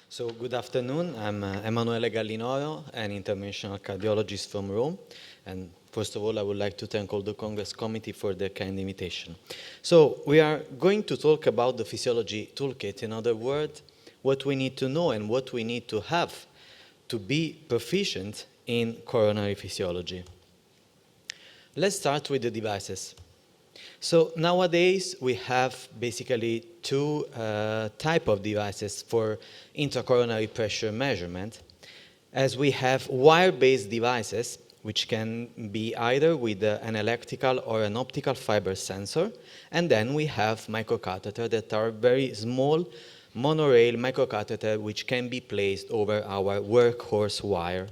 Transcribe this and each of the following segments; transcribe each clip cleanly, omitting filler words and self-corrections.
So good afternoon. I'm Emanuele Gallinoro, an interventional cardiologist from Rome. And first of all, I would like to thank all the Congress Committee for their kind invitation. So we are going to talk about the physiology toolkit. In other words, what we need to know and what we need to have to be proficient in coronary physiology. Let's start with the devices. So nowadays we have basically two type of devices for intracoronary pressure measurement, as we have wire-based devices, which can be either with an electrical or an optical fiber sensor, and then we have microcatheter that are very small monorail microcatheter which can be placed over our workhorse wire.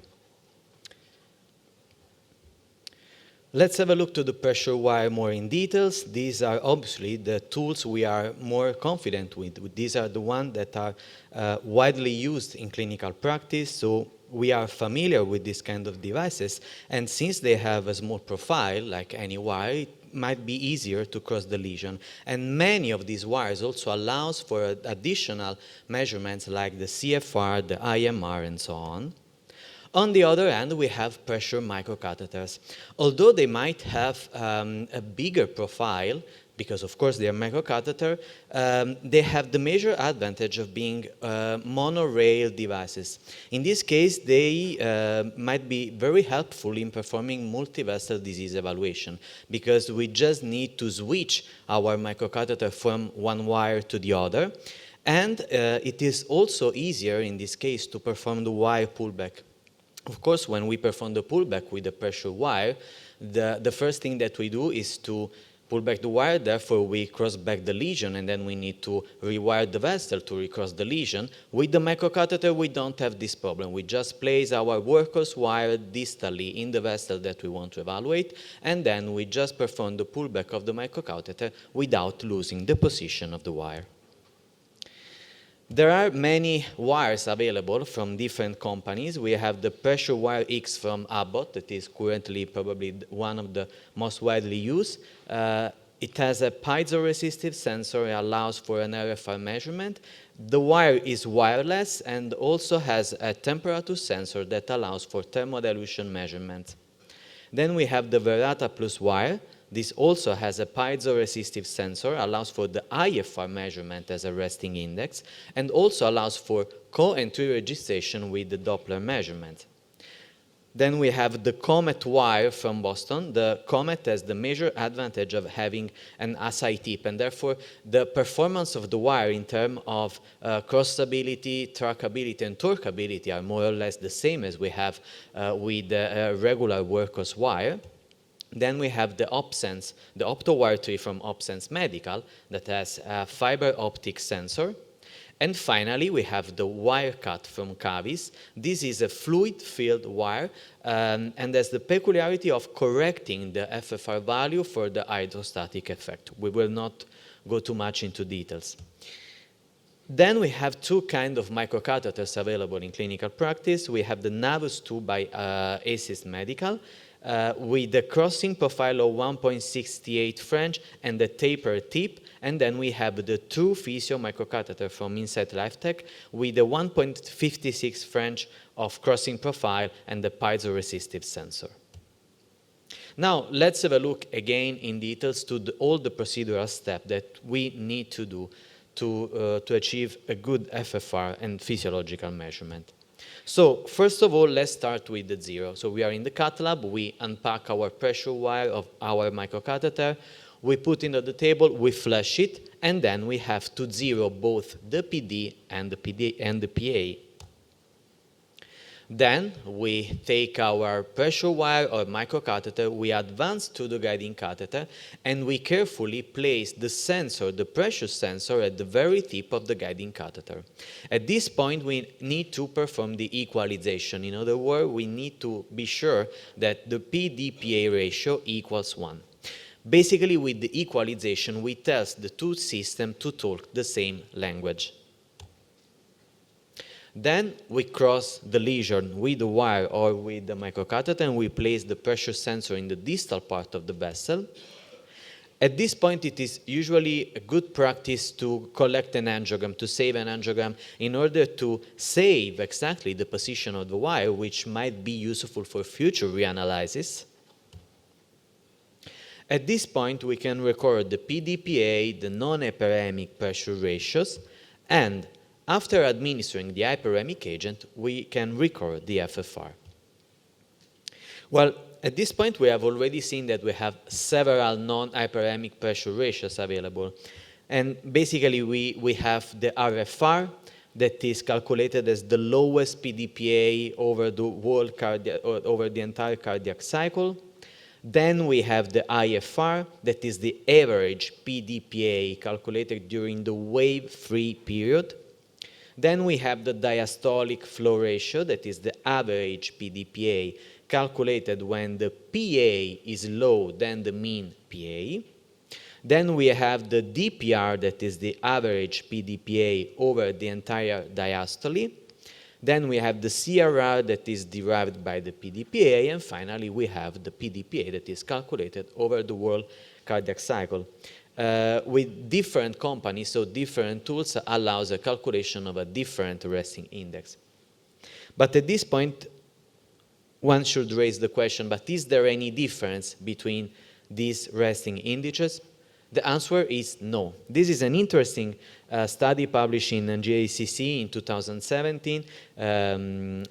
Let's have a look to the pressure wire more in details. These are obviously the tools we are more confident with. These are the ones that are widely used in clinical practice, so we are familiar with this kind of devices. And since they have a small profile, like any wire, it might be easier to cross the lesion. And many of these wires also allows for additional measurements like the CFR, the IMR, and so on. On the other hand, we have pressure microcatheters. Although they might have a bigger profile, because of course they are microcatheter, they have the major advantage of being monorail devices. In this case, they might be very helpful in performing multi-vessel disease evaluation, because we just need to switch our microcatheter from one wire to the other. And it is also easier in this case to perform the wire pullback. Of course, when we perform the pullback with the pressure wire, the first thing that we do is to pull back the wire, therefore we cross back the lesion, and then we need to rewire the vessel to recross the lesion. With the microcatheter, we don't have this problem. We just place our workhorse wire distally in the vessel that we want to evaluate, and then we just perform the pullback of the microcatheter without losing the position of the wire. There are many wires available from different companies. We have the Pressure Wire X from Abbott, that is currently probably one of the most widely used. It has a piezoresistive sensor. It allows for an RFR measurement. The wire is wireless and also has a temperature sensor that allows for thermodilution measurement. Then we have the Verata Plus wire. This also has a piezoresistive sensor, allows for the IFR measurement as a resting index, and also allows for co-entry registration with the Doppler measurement. Then we have the Comet wire from Boston. The Comet has the major advantage of having an assay tip, and therefore the performance of the wire in terms of crossability, trackability, and torqueability are more or less the same as we have with the regular workhorse wire. Then we have the OpSense, the OptoWire tree from OpSense Medical that has a fiber optic sensor. And finally, we have the WireCut from Cavis. This is a fluid-filled wire and has the peculiarity of correcting the FFR value for the hydrostatic effect. We will not go too much into details. Then we have two kinds of microcatheters available in clinical practice. We have the Navus 2 by ACIS Medical, with the crossing profile of 1.68 French and the taper tip, and then we have the True Physio microcatheter from Insight LifeTech with the 1.56 French of crossing profile and the piezoresistive sensor. Now let's have a look again in details to all the procedural steps that we need to do to achieve a good FFR and physiological measurement. So first of all, let's start with the zero. So we are in the cath lab, we unpack our pressure wire of our microcatheter, we put it on the table, we flush it, and then we have to zero both the PD and the PA. Then we take our pressure wire or microcatheter, we advance to the guiding catheter, and we carefully place the sensor, the pressure sensor, at the very tip of the guiding catheter. At this point, we need to perform the equalization. In other words, we need to be sure that the PD-PA ratio equals 1. Basically, with the equalization, we test the two systems to talk the same language. Then we cross the lesion with the wire or with the microcatheter, and we place the pressure sensor in the distal part of the vessel. At this point, it is usually a good practice to collect an angiogram, to save an angiogram, in order to save exactly the position of the wire, which might be useful for future reanalysis. At this point, we can record the PDPA, the non-hyperemic pressure ratios, and after administering the hyperemic agent, we can record the FFR. Well, at this point, we have already seen that we have several non-hyperemic pressure ratios available. And basically, we have the RFR, that is calculated as the lowest PDPA over the entire cardiac cycle. Then we have the IFR, that is the average PDPA calculated during the wave-free period. Then we have the diastolic flow ratio, that is the average PDPA calculated when the PA is low than the mean PA. Then we have the DPR, that is the average PDPA over the entire diastole. Then we have the CRR, that is derived by the PDPA. And finally, we have the PDPA, that is calculated over the whole cardiac cycle. With different companies, so different tools allows a calculation of a different resting index. But at this point, one should raise the question, but is there any difference between these resting indices? The answer is no. This is an interesting study published in JACC in 2017,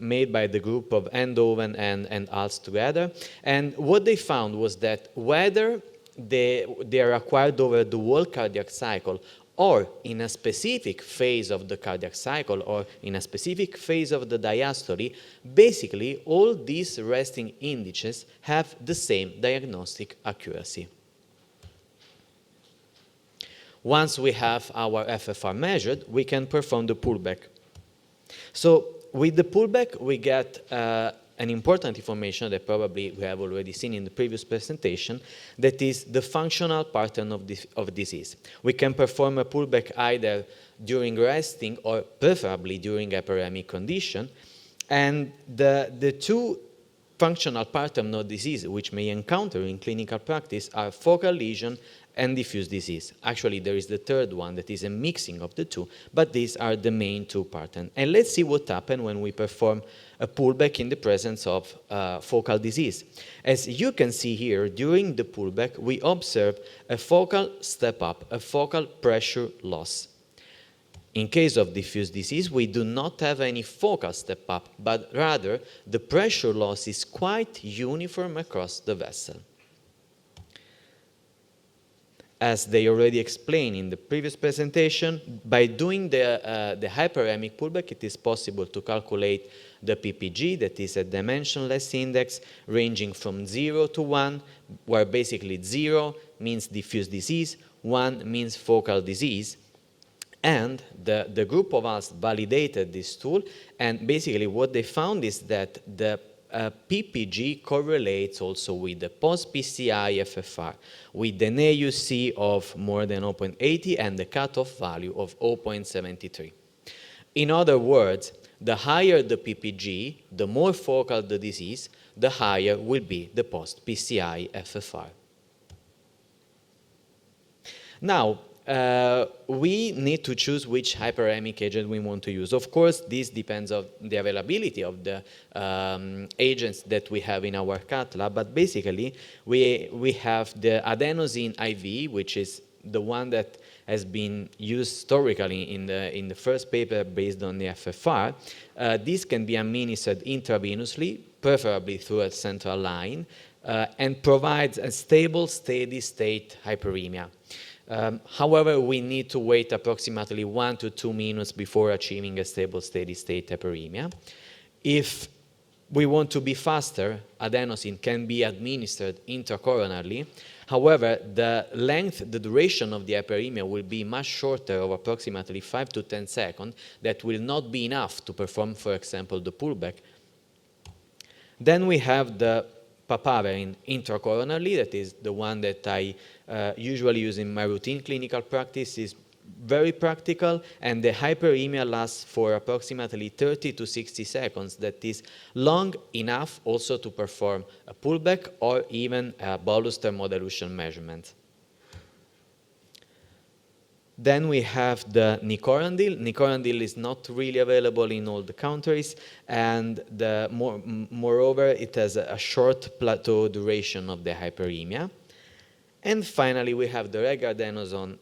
made by the group of Eindhoven and Hals together. And what they found was that whether they are acquired over the whole cardiac cycle or in a specific phase of the cardiac cycle or in a specific phase of the diastole, basically all these resting indices have the same diagnostic accuracy. Once we have our FFR measured, we can perform the pullback. So with the pullback, we get an important information that probably we have already seen in the previous presentation, that is the functional pattern of disease. We can perform a pullback either during resting or preferably during hyperemic condition. And the two functional patterns of disease which may encounter in clinical practice are focal lesion and diffuse disease. Actually, there is the third one that is a mixing of the two, but these are the main two patterns. And let's see what happens when we perform a pullback in the presence of focal disease. As you can see here, during the pullback, we observe a focal step up, a focal pressure loss. In case of diffuse disease, we do not have any focal step up, but rather the pressure loss is quite uniform across the vessel. As they already explained in the previous presentation, by doing the hyperemic pullback, it is possible to calculate the PPG, that is a dimensionless index ranging from 0 to 1, where basically 0 means diffuse disease, 1 means focal disease. And the group of us validated this tool, and basically what they found is that the PPG correlates also with the post-PCI FFR, with an AUC of more than 0.80 and the cutoff value of 0.73. In other words, the higher the PPG, the more focal the disease, the higher will be the post-PCI FFR. Now, we need to choose which hyperemic agent we want to use. Of course, this depends on the availability of the agents that we have in our cath lab, but basically we have the adenosine IV, which is the one that has been used historically in the first paper based on the FFR. This can be administered intravenously, preferably through a central line, and provides a stable, steady state hyperemia. However, we need to wait approximately 1 to 2 minutes before achieving a stable, steady state hyperemia. If we want to be faster, adenosine can be administered intracoronarly. However, the duration of the hyperemia will be much shorter, of approximately 5 to 10 seconds. That will not be enough to perform, for example, the pullback. Then we have the papaverine intracoronarly, that is the one that I usually use in my routine clinical practice. Is very practical, and the hyperemia lasts for approximately 30 to 60 seconds. That is long enough also to perform a pullback or even a bolus thermodilution measurement. Then we have the nicorandil. Nicorandil is not really available in all the countries, and moreover, it has a short plateau duration of the hyperemia. And finally, we have the regardenozone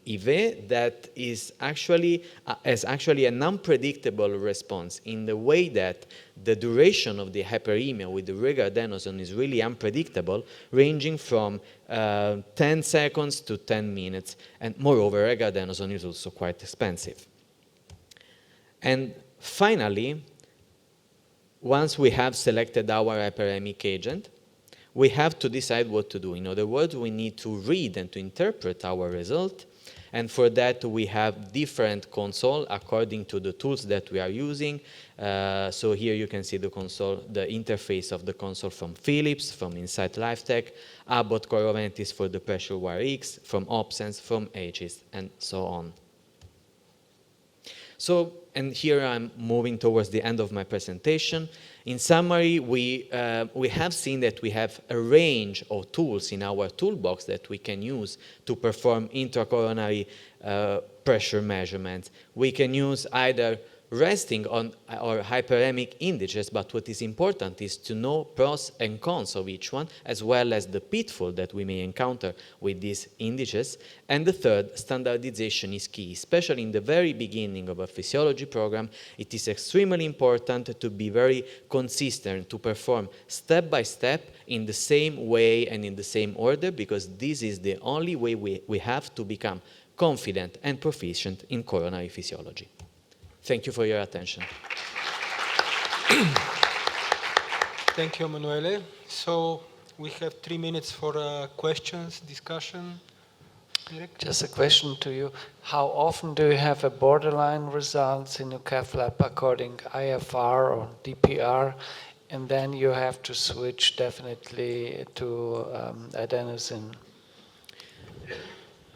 IV that has actually an unpredictable response in the way that the duration of the hyperemia with the regardenozone is really unpredictable, ranging from 10 seconds to 10 minutes. And moreover, regardenozone is also quite expensive. And finally, once we have selected our hyperemic agent, we have to decide what to do. In other words, we need to read and to interpret our result. And for that, we have different console according to the tools that we are using. So here you can see the console, the interface of the console from Philips, from Insight LifeTech, Abbott Coroventis for the Pressure Wire X, from Opsense, from Aegis, and so on. So, and here I'm moving towards the end of my presentation. In summary, we have seen that we have a range of tools in our toolbox that we can use to perform intracoronary pressure measurements. We can use either resting on our hyperemic indices, but what is important is to know pros and cons of each one, as well as the pitfall that we may encounter with these indices. And the third, standardization is key, especially in the very beginning of a physiology program. It is extremely important to be very consistent, to perform step by step in the same way and in the same order, because this is the only way we have to become confident and proficient in coronary physiology. Thank you for your attention. Thank you, Emanuele. So we have 3 minutes for questions, discussion. Direct? Just a question to you. How often do you have a borderline results in your cath lab according IFR or DPR, and then you have to switch definitely to adenosine?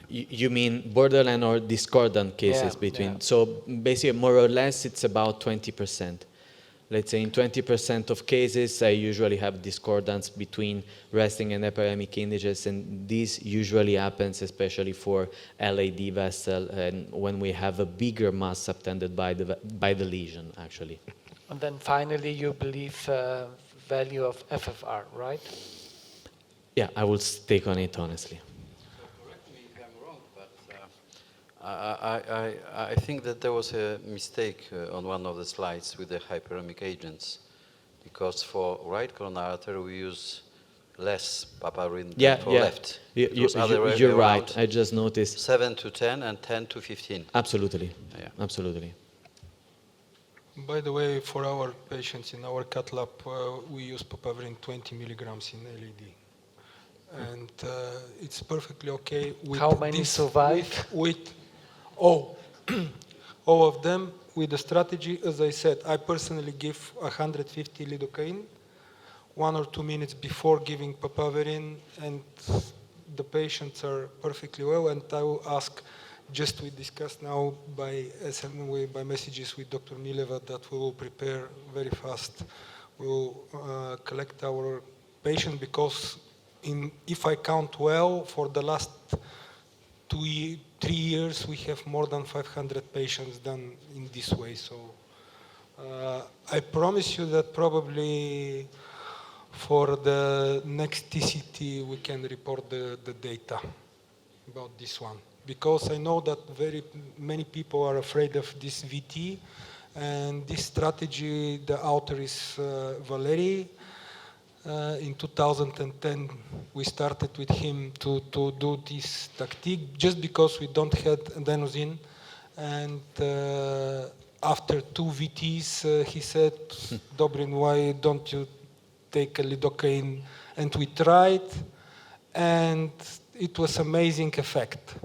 You mean borderline or discordant cases between? Yeah. So basically, more or less, it's about 20%. Let's say in 20% of cases, I usually have discordance between resting and hyperemic indices, and this usually happens especially for LAD vessel and when we have a bigger mass subtended by the lesion, actually. And then finally, you believe value of FFR, right? Yeah, I will take on it honestly. I think that there was a mistake on one of the slides with the hyperemic agents, because for right coronary artery we use less papaverine than for left. You're right. I just noticed 7 to 10 and 10 to 15. Absolutely. Yeah. Absolutely. By the way, for our patients in our cath lab, we use papaverine 20 milligrams in LAD. And it's perfectly okay with how many survive? With all of them, with the strategy, as I said, I personally give 150 lidocaine 1 or 2 minutes before giving papaverine, and the patients are perfectly well. And I will ask, just we discussed now by messages with Dr. Mileva that we will prepare very fast. We will collect our patients, because if I count well, for the last 3 years, we have more than 500 patients done in this way. So I promise you that probably for the next TCT, we can report the data about this one. Because I know that very many people are afraid of this VT, and this strategy, the author is Valery. In 2010, we started with him to do this tactic, just because we don't have adenosine. And after 2 VTs, he said, Dobrin, why don't you take a lidocaine? And we tried, and it was amazing effect.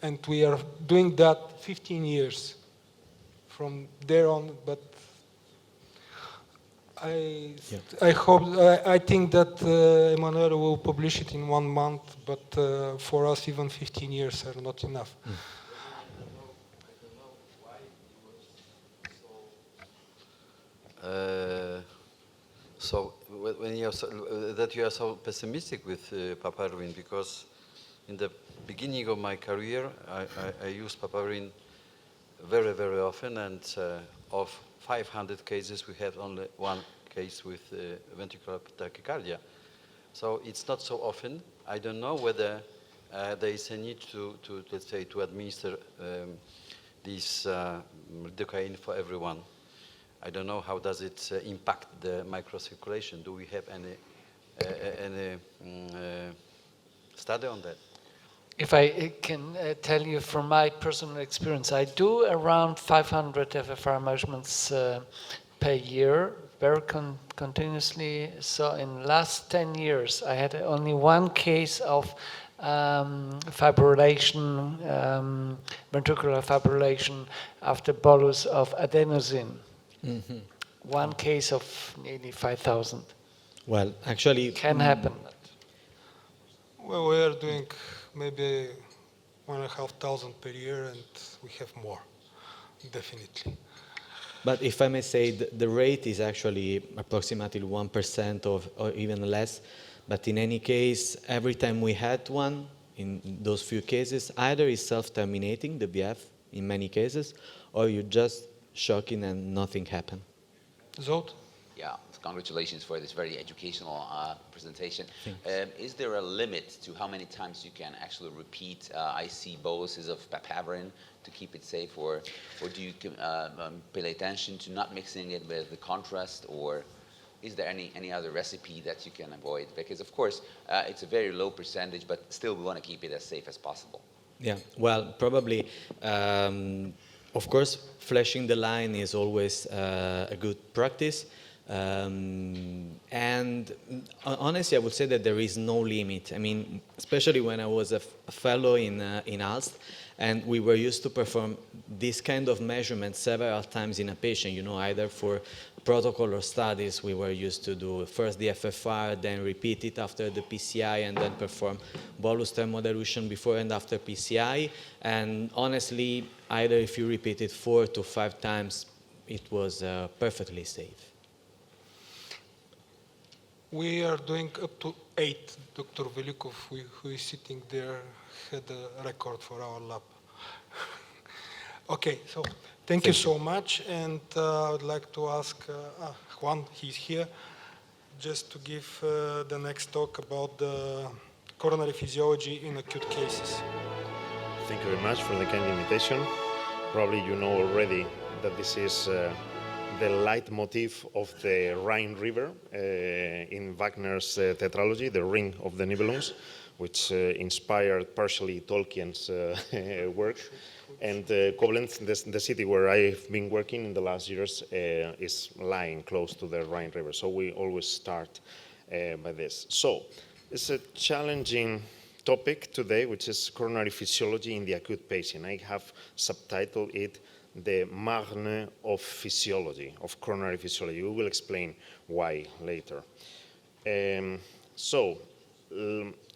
And we are doing that 15 years from there on. But I hope, I think that Emanuele will publish it in 1 month, but for us, even 15 years are not enough. I don't know why you were so when you are so pessimistic with papaverine, because in the beginning of my career, I used papaverine very, very often, and of 500 cases, we had only one case with ventricular tachycardia. So it's not so often. I don't know whether there is a need to let's say, to administer this lidocaine for everyone. I don't know how does it impact the microcirculation. Do we have any study on that? If I can tell you from my personal experience, I do around 500 FFR measurements per year, very continuously. So in the last 10 years, I had only one case of fibrillation, ventricular fibrillation after bolus of adenosine. Mhm. One case of nearly 5,000. Well, actually, Can happen. Well, we are doing maybe 1,500 per year, and we have more, definitely. but if I may say, the rate is actually approximately 1% or even less. But in any case, every time we had one, in those few cases, either is self-terminating, the BF, in many cases, or you're just shocking and nothing happened. Zot? Yeah, congratulations for this very educational presentation. Is there a limit to how many times you can actually repeat IC boluses of papaverine to keep it safe, or do you pay attention to not mixing it with the contrast, or is there any other recipe that you can avoid? Because of course it's a very low percentage, but still we want to keep it as safe as possible. Yeah, well, probably, of course, flashing the line is always a good practice. And honestly, I would say that there is no limit. I mean, especially when I was a fellow in Aalst, and we were used to perform this kind of measurement several times in a patient, you know, either for protocol or studies. We were used to do first the FFR, then repeat it after the PCI, and then perform bolus thermodilution before and after PCI. And honestly, either if you repeat it 4 to 5 times, it was perfectly safe. We are doing up to 8. Dr. Velikov, who is sitting there, had a record for our lab. Okay, so thank you so much. And I would like to ask Juan, he's here, just to give the next talk about the coronary physiology in acute cases. Thank you very much for the kind invitation. Probably you know already that this is the leitmotif of the Rhine River in Wagner's tetralogy, The Ring of the Nibelungs, which inspired partially Tolkien's work. And Koblenz, the city where I've been working in the last years, is lying close to the Rhine River. So we always start by this. So it's a challenging topic today, which is coronary physiology in the acute patient. I have subtitled it the Marne of physiology, of coronary physiology. We will explain why later.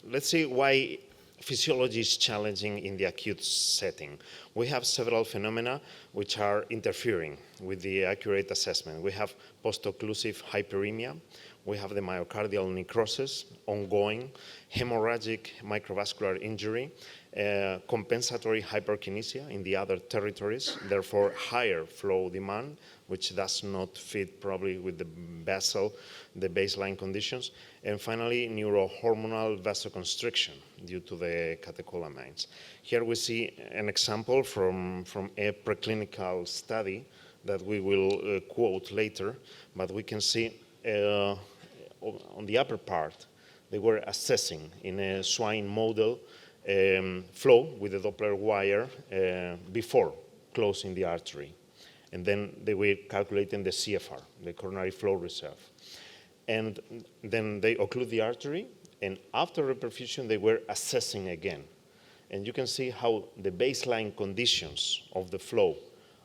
Let's see why physiology is challenging in the acute setting. We have several phenomena which are interfering with the accurate assessment. We have post-occlusive hyperemia, we have the myocardial necrosis, ongoing, hemorrhagic microvascular injury, compensatory hyperkinesia in the other territories, therefore higher flow demand, which does not fit probably with the vessel, the baseline conditions, and finally neurohormonal vasoconstriction due to the catecholamines. Here we see an example from a preclinical study that we will quote later, but we can see on the upper part, they were assessing in a swine model flow with a Doppler wire before closing the artery. And then they were calculating the CFR, the coronary flow reserve. And then they occlude the artery, and after reperfusion, they were assessing again. And you can see how the baseline conditions of the flow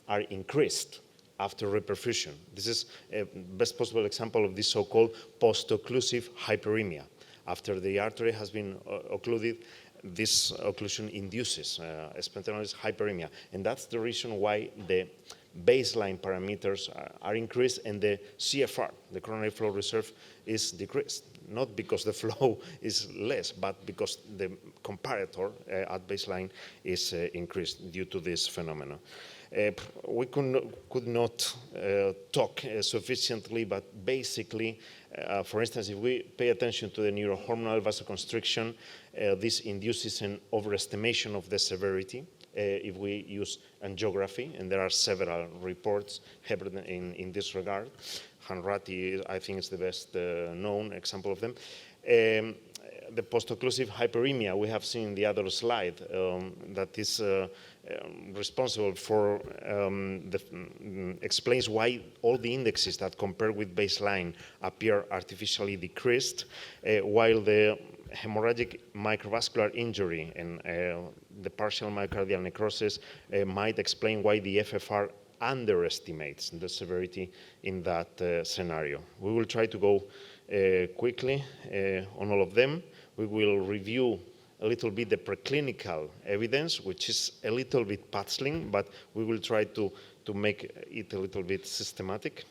are increased after reperfusion. This is a best possible example of this so-called post-occlusive hyperemia. After the artery has been occluded, this occlusion induces spontaneous hyperemia. And that's the reason why the baseline parameters are increased and the CFR, the coronary flow reserve, is decreased. not because the flow is less, but because the comparator at baseline is increased due to this phenomenon. We could not talk sufficiently, but basically, for instance, if we pay attention to the neurohormonal vasoconstriction, this induces an overestimation of the severity. If we use angiography, and there are several reports in this regard. Hanratty, I think, is the best known example of them. The post-occlusive hyperemia we have seen in the other slide that is responsible for, explains why all the indexes that compare with baseline appear artificially decreased, while the hemorrhagic microvascular injury and the partial myocardial necrosis might explain why the FFR underestimates the severity in that scenario. We will try to go quickly on all of them. We will review a little bit the preclinical evidence, which is a little bit puzzling, but we will try to make it a little bit systematic.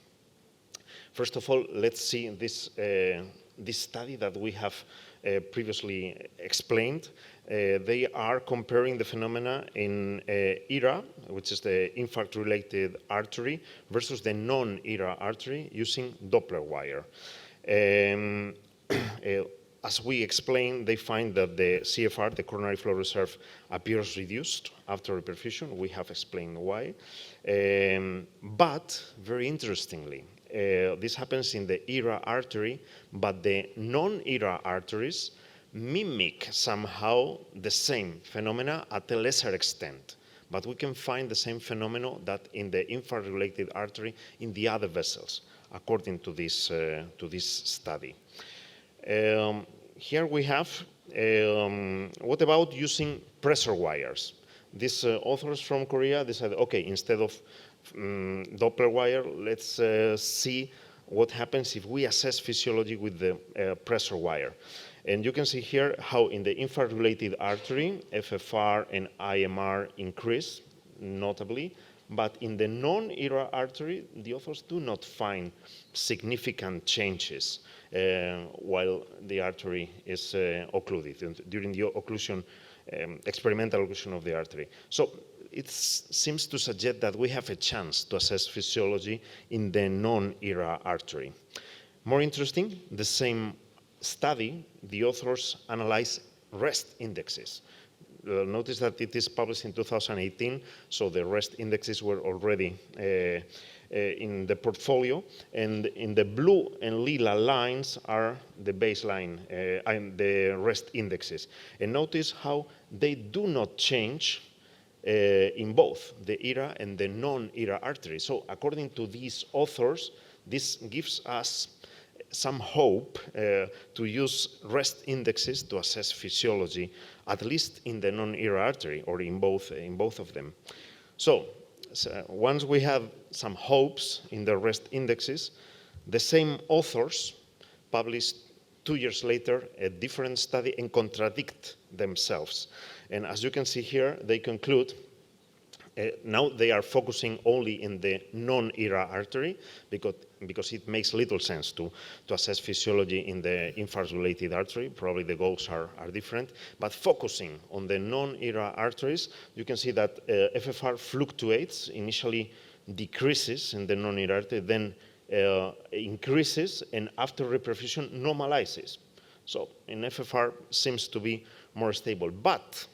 First of all, let's see this study that we have previously explained. They are comparing the phenomena in ERA, which is the infarct-related artery, versus the non-ERA artery using Doppler wire. As we explained, they find that the CFR, the coronary flow reserve, appears reduced after reperfusion. We have explained why. But very interestingly, this happens in the ERA artery, but the non-ERA arteries mimic somehow the same phenomena at a lesser extent. But we can find the same phenomenon that in the infarct-related artery in the other vessels, according to this study. Here we have, what about using pressure wires? These authors from Korea decided, okay, instead of Doppler wire, let's see what happens if we assess physiology with the pressure wire. And you can see here how in the infarct-related artery, FFR and IMR increase notably, but in the non-ERA artery, the authors do not find significant changes while the artery is occluded, during the occlusion, experimental occlusion of the artery. So it seems to suggest that we have a chance to assess physiology in the non-ERA artery. More interesting, the same study, the authors analyze rest indexes. Notice that it is published in 2018, so the rest indexes were already in the portfolio, and in the blue and lila lines are the baseline and the rest indexes. And notice how they do not change in both the ERA and the non-ERA artery. So according to these authors, this gives us some hope to use rest indexes to assess physiology, at least in the non-ERA artery or in both of them. So once we have some hopes in the rest indexes, the same authors published 2 years later a different study and contradict themselves. And as you can see here, they conclude now they are focusing only in the non-ERA artery because it makes little sense to assess physiology in the infarct-related artery. Probably the goals are different. But focusing on the non-ERA arteries, you can see that FFR fluctuates, initially decreases in the non-ERA artery, then increases, and after reperfusion normalizes. So in FFR seems to be more stable. But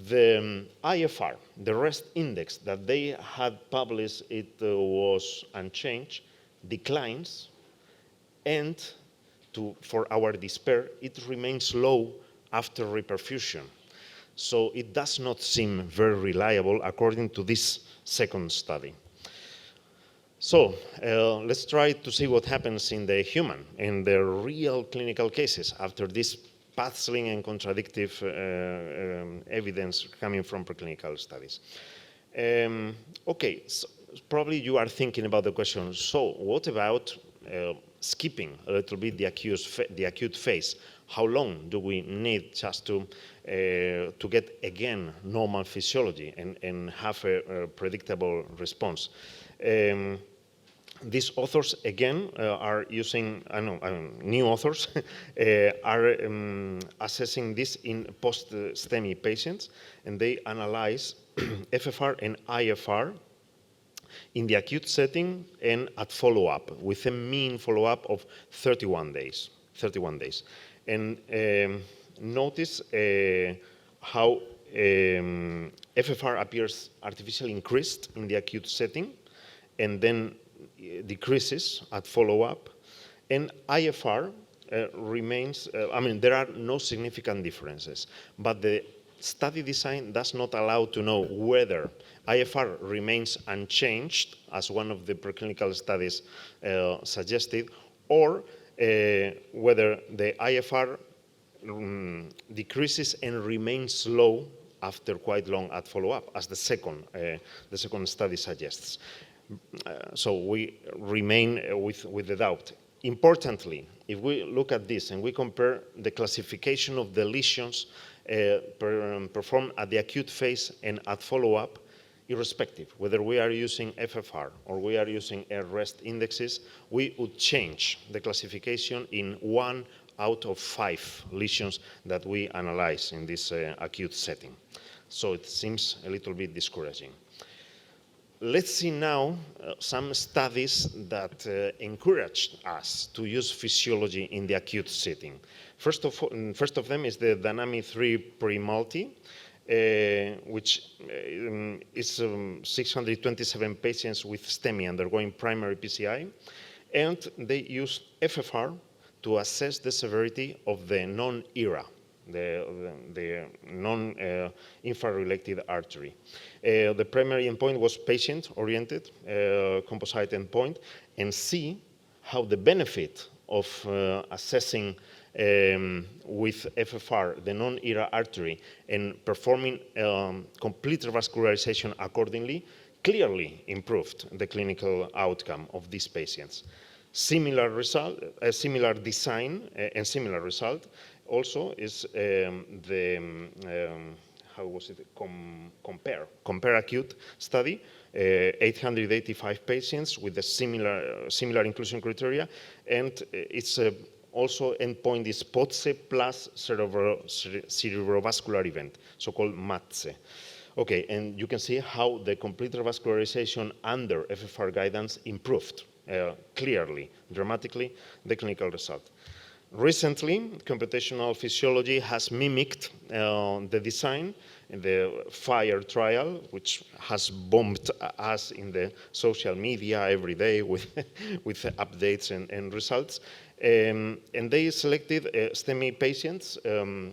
the IFR, the rest index that they had published, it was unchanged, declines, and for our despair, it remains low after reperfusion. So it does not seem very reliable according to this second study. So let's try to see what happens in the human, in the real clinical cases after this puzzling and contradictive evidence coming from preclinical studies. Okay, so probably you are thinking about the question, so what about skipping a little bit the acute phase? How long do we need just to get again normal physiology and have a predictable response? These authors, again, are using, new authors, are assessing this in post-STEMI patients, and they analyze FFR and IFR in the acute setting and at follow-up, with a mean follow-up of 31 days. 31 days. And notice how FFR appears artificially increased in the acute setting, and then decreases at follow-up, and IFR remains, there are no significant differences, but the study design does not allow to know whether IFR remains unchanged, as one of the preclinical studies suggested, or whether the IFR decreases and remains low after quite long at follow-up, as the second study suggests. So we remain with the doubt. Importantly, if we look at this and we compare the classification of the lesions performed at the acute phase and at follow-up, irrespective whether we are using FFR or we are using rest indexes, we would change the classification in 1 out of 5 lesions that we analyze in this acute setting. So it seems a little bit discouraging. Let's see now some studies that encouraged us to use physiology in the acute setting. First of them is the Dynamic 3 pre-multi, which is 627 patients with STEMI undergoing primary PCI, and they used FFR to assess the severity of the non-ERA, the non-infrarelated artery. The primary endpoint was patient-oriented composite endpoint, and see how the benefit of assessing with FFR the non-ERA artery and performing complete revascularization accordingly clearly improved the clinical outcome of these patients. Similar result, similar design, and similar result also is how was it? Compare acute study, 885 patients with a similar inclusion criteria, and it's also endpoint is POTSE plus cerebrovascular event, so-called MATSE. Okay, and you can see how the complete revascularization under FFR guidance improved clearly, dramatically, the clinical result. Recently, computational physiology has mimicked the design in the FIRE trial, which has bombed us in the social media every day with updates and results. And they selected STEMI patients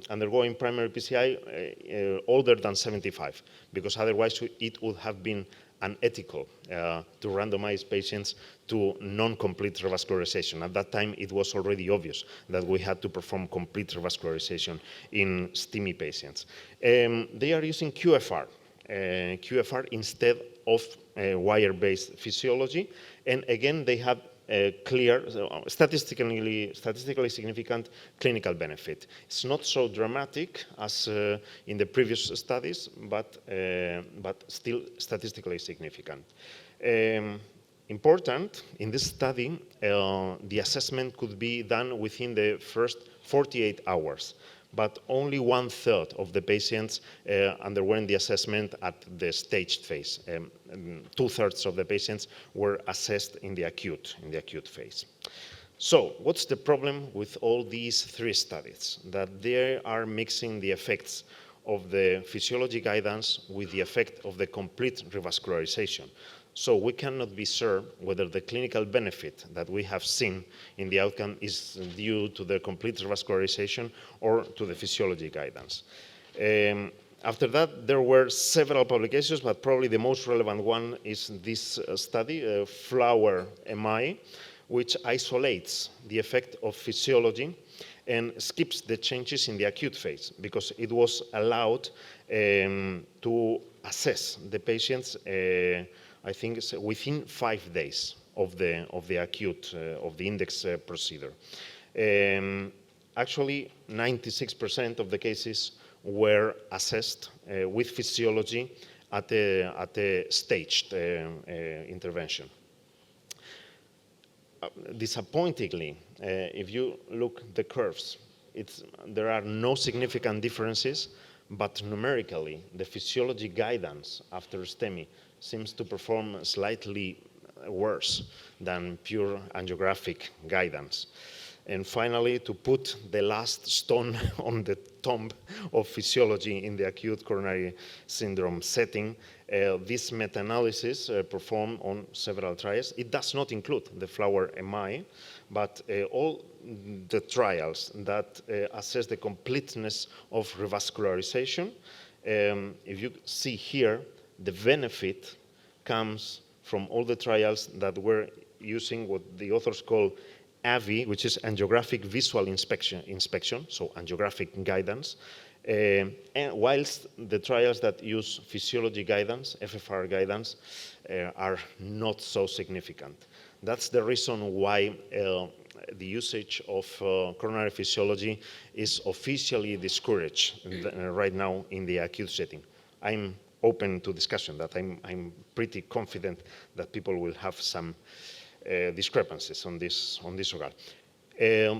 undergoing primary PCI older than 75, because otherwise it would have been unethical to randomize patients to non-complete revascularization. At that time, it was already obvious that we had to perform complete revascularization in STEMI patients. They are using QFR instead of wire-based physiology, and again, they have a clear, statistically significant clinical benefit. It's not so dramatic as in the previous studies, but still statistically significant. Important, in this study, the assessment could be done within the first 48 hours, but only 1/3 of the patients underwent the assessment at the staged phase. 2/3 of the patients were assessed in the acute phase. So, what's the problem with all these 3 studies? That they are mixing the effects of the physiology guidance with the effect of the complete revascularization. So we cannot be sure whether the clinical benefit that we have seen in the outcome is due to the complete revascularization or to the physiology guidance. After that, there were several publications, but probably the most relevant one is this study, Flower MI, which isolates the effect of physiology and skips the changes in the acute phase, because it was allowed to assess the patients I think it's within 5 days of the acute, of the index procedure. Actually, 96% of the cases were assessed with physiology at a staged intervention. disappointingly, if you look the curves, there are no significant differences, but numerically, the physiology guidance after STEMI seems to perform slightly worse than pure angiographic guidance. And finally, to put the last stone on the tomb of physiology in the acute coronary syndrome setting, this meta-analysis performed on several trials. It does not include the flower MI, but all the trials that assess the completeness of revascularization. If you see here, the benefit comes from all the trials that were using what the authors call AVI, which is angiographic visual inspection, so angiographic guidance, and whilst the trials that use physiology guidance, FFR guidance, are not so significant. That's the reason why the usage of coronary physiology is officially discouraged right now in the acute setting. I'm open to discussion, that I'm pretty confident that people will have some discrepancies on this regard.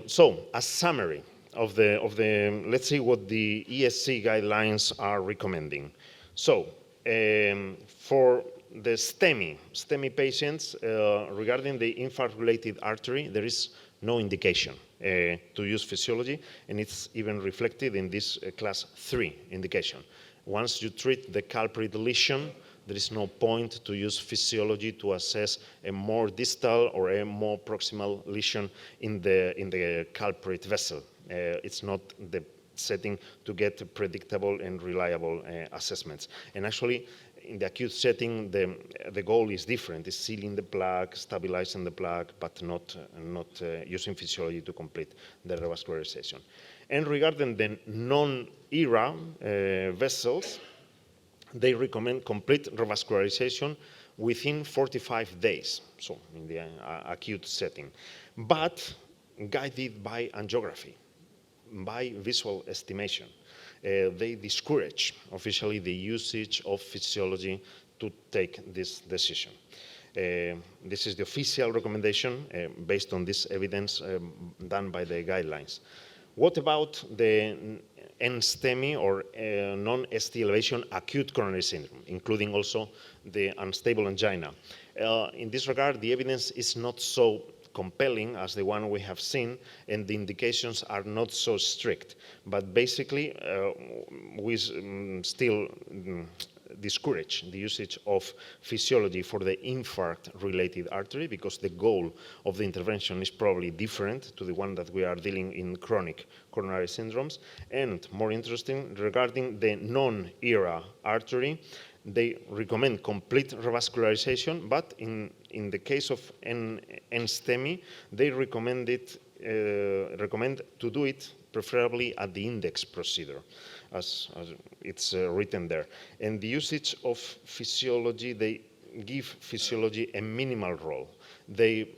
So, a summary of the, let's see what the ESC guidelines are recommending. So, for the STEMI patients, regarding the infarct-related artery, there is no indication to use physiology, and it's even reflected in this class 3 indication. Once you treat the culprit lesion, there is no point to use physiology to assess a more distal or a more proximal lesion in the culprit vessel. It's not the setting to get predictable and reliable assessments. And actually, in the acute setting, the goal is different. It's sealing the plaque, stabilizing the plaque, but not using physiology to complete the revascularization. And regarding the non-ERA vessels, they recommend complete revascularization within 45 days, so in the acute setting, but guided by angiography, by visual estimation. They discourage officially the usage of physiology to take this decision. This is the official recommendation based on this evidence done by the guidelines. What about the NSTEMI or non-ST elevation acute coronary syndrome, including also the unstable angina? In this regard, the evidence is not so compelling as the one we have seen, and the indications are not so strict. But basically, we still discourage the usage of physiology for the infarct-related artery, because the goal of the intervention is probably different to the one that we are dealing in chronic coronary syndromes. And more interesting, regarding the non-ERA artery, they recommend complete revascularization, but in the case of NSTEMI, they recommend to do it preferably at the index procedure, as it's written there. And the usage of physiology, they give physiology a minimal role. They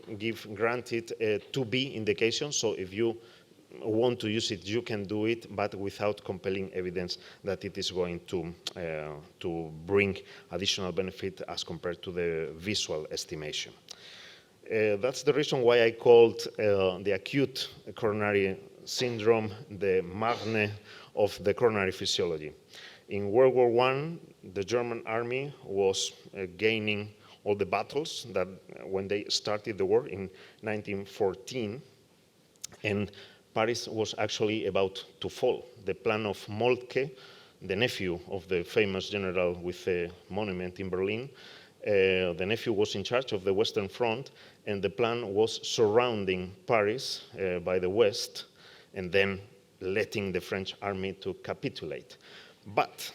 granted a 2B indication, so if you want to use it, you can do it, but without compelling evidence that it is going to bring additional benefit as compared to the visual estimation. That's the reason why I called the acute coronary syndrome the Marne of the coronary physiology. In World War I, the German army was gaining all the battles that when they started the war in 1914, and Paris was actually about to fall. The plan of Moltke, the nephew of the famous general with a monument in Berlin, the nephew was in charge of the Western Front, and the plan was surrounding Paris by the West, and then letting the French army to capitulate. But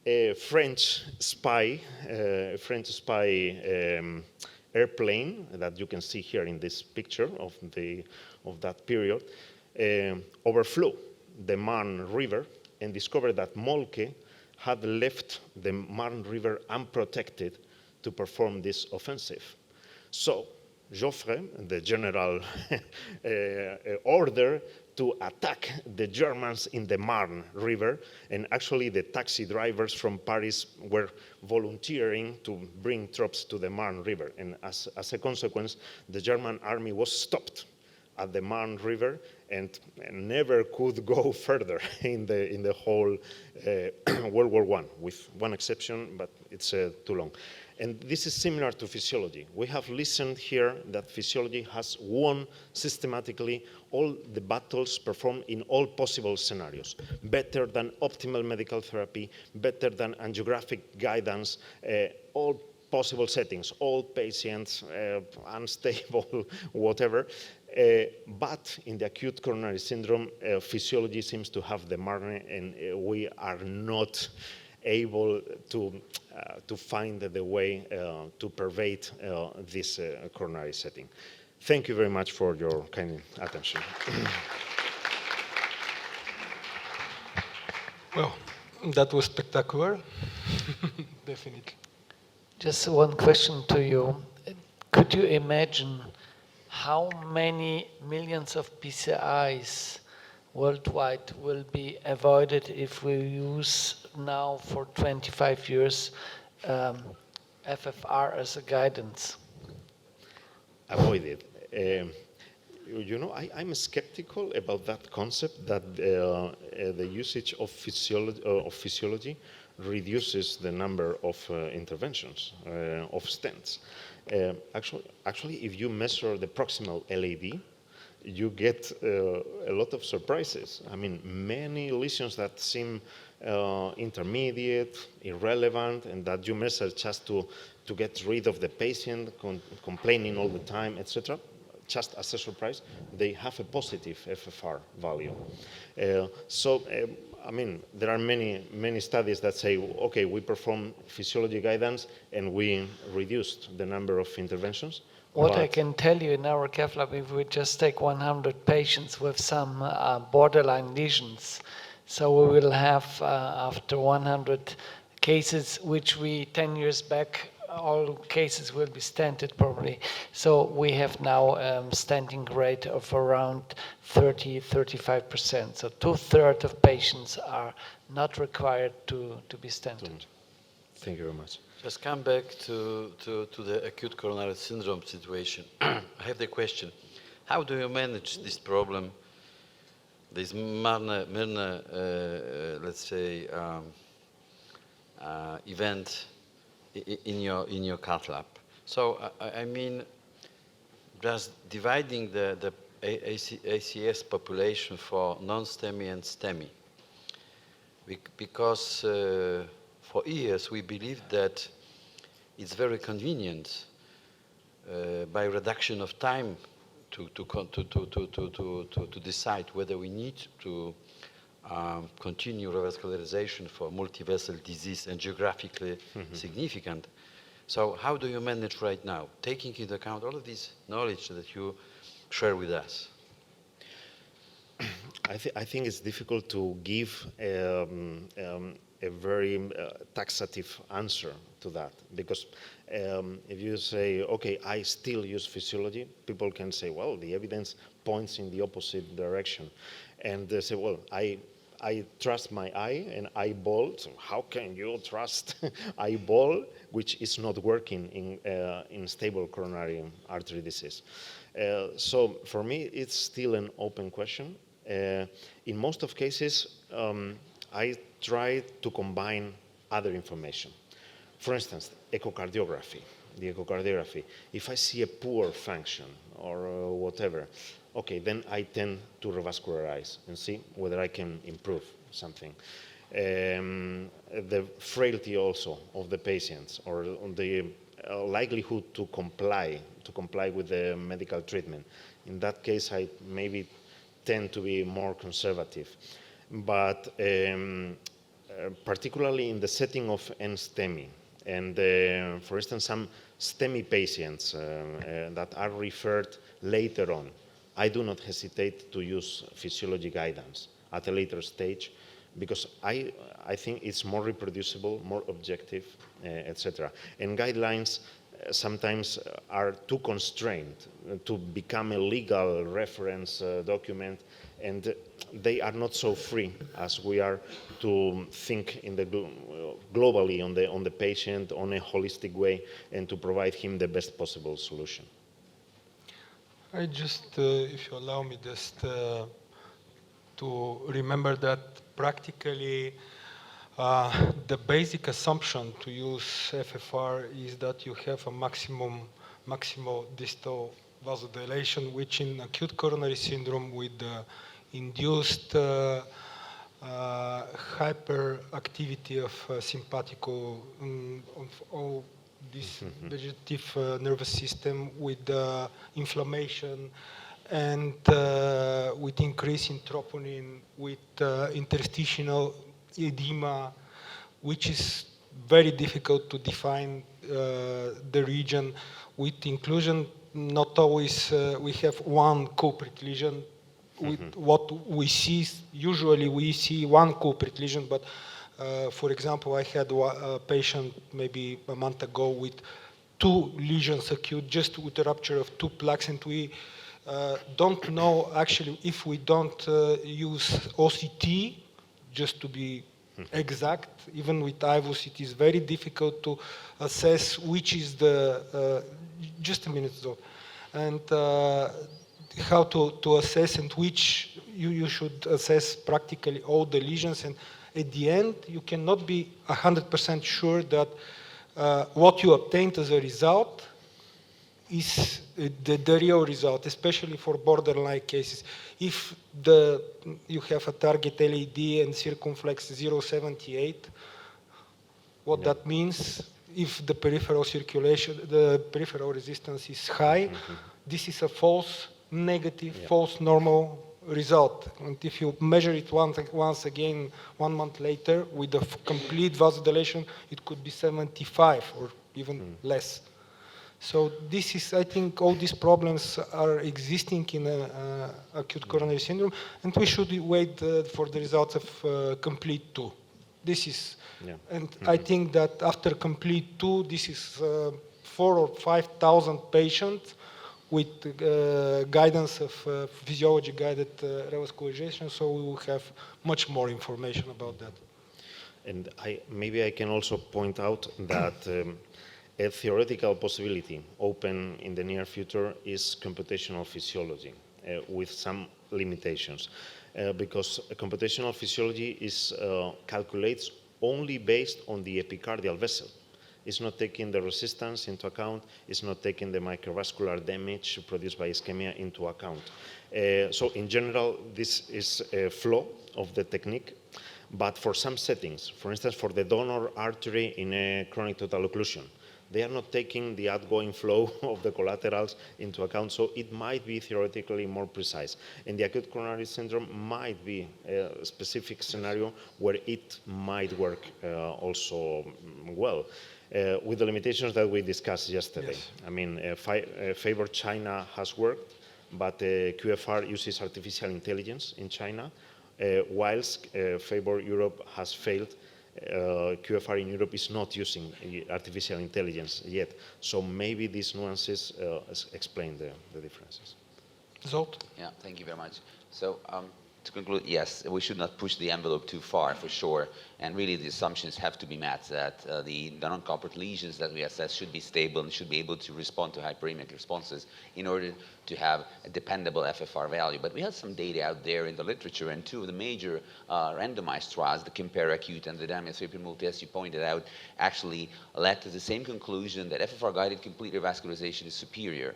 a French spy airplane that you can see here in this picture of that period overflew the Marne River and discovered that Moltke had left the Marne River unprotected to perform this offensive. So Joffre, the general, ordered to attack the Germans in the Marne River, and actually the taxi drivers from Paris were volunteering to bring troops to the Marne River, and as a consequence, the German army was stopped at the Marne River and never could go further in the whole World War I, with one exception, but it's too long. And this is similar to physiology. We have listened here that physiology has won systematically all the battles performed in all possible scenarios, better than optimal medical therapy, better than angiographic guidance, all possible settings, all patients, unstable, whatever. But in the acute coronary syndrome, physiology seems to have the margin, and we are not able to find the way to pervade this coronary setting. Thank you very much for your kind attention. Well, that was spectacular, definitely. Just one question to you. Could you imagine how many millions of PCIs worldwide will be avoided if we use now for 25 years FFR as a guidance? Avoided. You know, I'm skeptical about that concept that the usage of physiology reduces the number of interventions, of stents. Actually, if you measure the proximal LAD, you get a lot of surprises. I mean, many lesions that seem intermediate, irrelevant, and that you measure just to get rid of the patient, complaining all the time, etc., just as a surprise, they have a positive FFR value. I mean, there are many studies that say, okay, we perform physiology guidance and we reduced the number of interventions. What I can tell you in our cath lab, if we just take 100 patients with some borderline lesions, so we will have after 100 cases, which we 10 years back, all cases will be stented probably. So we have now stenting rate of around 30-35%. So 2/3 of patients are not required to be stented. Thank you very much. Just come back to the acute coronary syndrome situation. I have the question: how do you manage this problem, this Marne, let's say, event in your cath lab? So I mean, just dividing the ACS population for non-STEMI and STEMI, because for years we believed that it's very convenient by reduction of time to decide whether we need to continue revascularization for multivessel disease and geographically significant. So how do you manage right now, taking into account all of this knowledge that you share with us? I think it's difficult to give a very taxative answer to that, because if you say, okay, I still use physiology, people can say, well, the evidence points in the opposite direction. And they say, well, I trust my eye and eyeball, so how can you trust eyeball, which is not working in stable coronary artery disease? So for me, it's still an open question. In most of cases, I try to combine other information. For instance, echocardiography, the echocardiography. If I see a poor function or whatever, okay, then I tend to revascularize and see whether I can improve something. The frailty also of the patients, or the likelihood to comply with the medical treatment. In that case, I maybe tend to be more conservative. But particularly in the setting of NSTEMI, and for instance, some STEMI patients that are referred later on, I do not hesitate to use physiology guidance at a later stage, because I think it's more reproducible, more objective, etc. And guidelines sometimes are too constrained to become a legal reference document, and they are not so free as we are to think in the globally on the patient on a holistic way and to provide him the best possible solution. I just, if you allow me, just to remember that practically the basic assumption to use FFR is that you have a maximal distal vasodilation, which in acute coronary syndrome with induced hyperactivity of sympatico of all this vegetative nervous system with inflammation and with increase in troponin, with interstitial edema, which is very difficult to define the region. With inclusion, not always we have one culprit lesion. With what we see, usually we see one culprit lesion, but for example, I had a patient maybe a month ago with 2 lesions acute, just with the rupture of 2 plaques, and we don't know actually if we don't use OCT, just to be exact. Even with IVUS, it is very difficult to assess which is the, just a minute though, and how to assess and which you should assess practically all the lesions, and at the end you cannot be 100% sure that what you obtained as a result is the real result, especially for borderline cases. If you have a target LED and circumflex 0.78, what that means, if the peripheral circulation, the peripheral resistance is high, this is a false negative, false normal result. And if you measure it once again 1 month later with a complete vasodilation, it could be 75 or even less. So this is, I think, all these problems are existing in acute coronary syndrome, and we should wait for the results of complete 2. This is, and I think that after complete 2, this is 4,000 or 5,000 patients with guidance of physiology-guided revascularization, so we will have much more information about that. And maybe I can also point out that a theoretical possibility open in the near future is computational physiology with some limitations. Because computational physiology calculates only based on the epicardial vessel. It's not taking the resistance into account, it's not taking the microvascular damage produced by ischemia into account. So in general, this is a flaw of the technique, but for some settings, for instance, for the donor artery in a chronic total occlusion, they are not taking the outgoing flow of the collaterals into account, so it might be theoretically more precise. And the acute coronary syndrome might be a specific scenario where it might work also well. With the limitations that we discussed yesterday. Yes. I mean, Favor China has worked, but QFR uses artificial intelligence in China, whilst Favor Europe has failed. QFR in Europe is not using artificial intelligence yet. So maybe these nuances explain the differences. Zolt? Yeah, thank you very much. So to conclude, yes, we should not push the envelope too far, for sure. And really, the assumptions have to be met that the non-corporate lesions that we assess should be stable and should be able to respond to hyperemic responses in order to have a dependable FFR value. But we have some data out there in the literature, and 2 of the major randomized trials, the Compare Acute and the Damian 3 multi, as you pointed out, actually led to the same conclusion that FFR-guided complete revascularization is superior.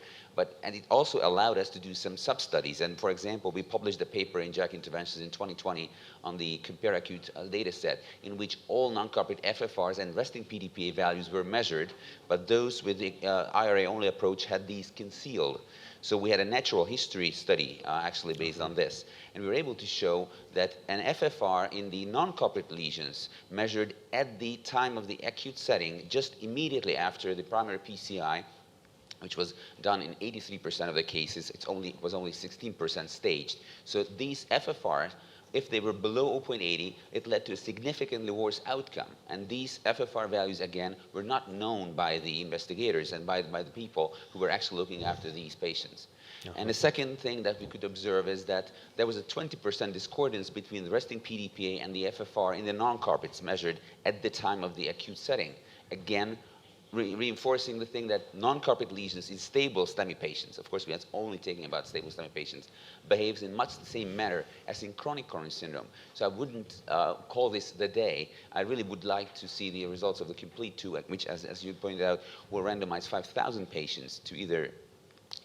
And it also allowed us to do some sub-studies. And for example, we published a paper in JACC Interventions in 2020 on the Compare Acute data set, in which all non-corporate FFRs and resting PDPA values were measured, but those with the IRA-only approach had these concealed. So we had a natural history study actually based on this. And we were able to show that an FFR in the non-corporate lesions measured at the time of the acute setting, just immediately after the primary PCI, which was done in 83% of the cases, it was only 16% staged. So these FFRs if they were below 0.80, it led to a significantly worse outcome. And these FFR values, again, were not known by the investigators and by the people who were actually looking after these patients. And the second thing that we could observe is that there was a 20% discordance between the resting PDPA and the FFR in the non-carpets measured at the time of the acute setting. Again, reinforcing the thing that non-carpet lesions in stable STEMI patients, of course we are only talking about stable STEMI patients, behaves in much the same manner as in chronic coronary syndrome. So I wouldn't call this the day. I really would like to see the results of the complete two, which as you pointed out, will randomize 5,000 patients to either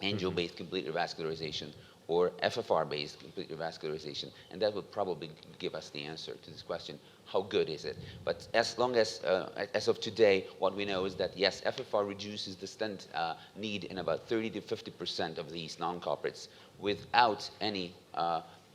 angio-based complete revascularization or FFR-based complete revascularization, and that will probably give us the answer to this question, how good is it? But as long as of today, what we know is that yes, FFR reduces the stent need in about 30 to 50% of these non-culprits without any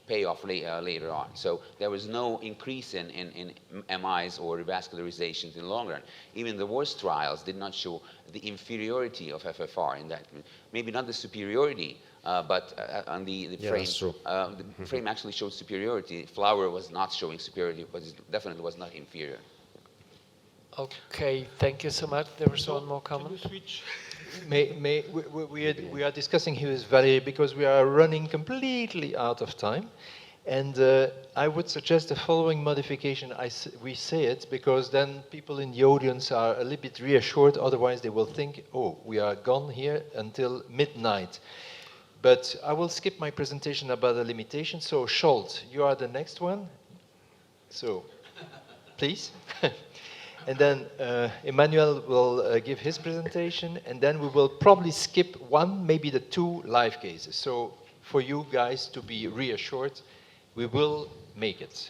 payoff later on. So there was no increase in MIs or revascularizations in the long run. Even the worst trials did not show the inferiority of FFR in that. Maybe not the superiority, but on the frame. That's true. The frame actually showed superiority. Flower was not showing superiority, but it definitely was not inferior. Okay, thank you so much. There was one more Can comment. you switch? We are discussing here with Valerie because we are running completely out of time. And I would suggest the following modification. We say it because then people in the audience are a little bit reassured. Otherwise, they will think, oh, we are gone here until midnight. But I will skip my presentation about the limitation. So, Scholt, you are the next one. So, please. And then Emmanuel will give his presentation, and then we will probably skip one, maybe the two live cases. So for you guys to be reassured, we will make it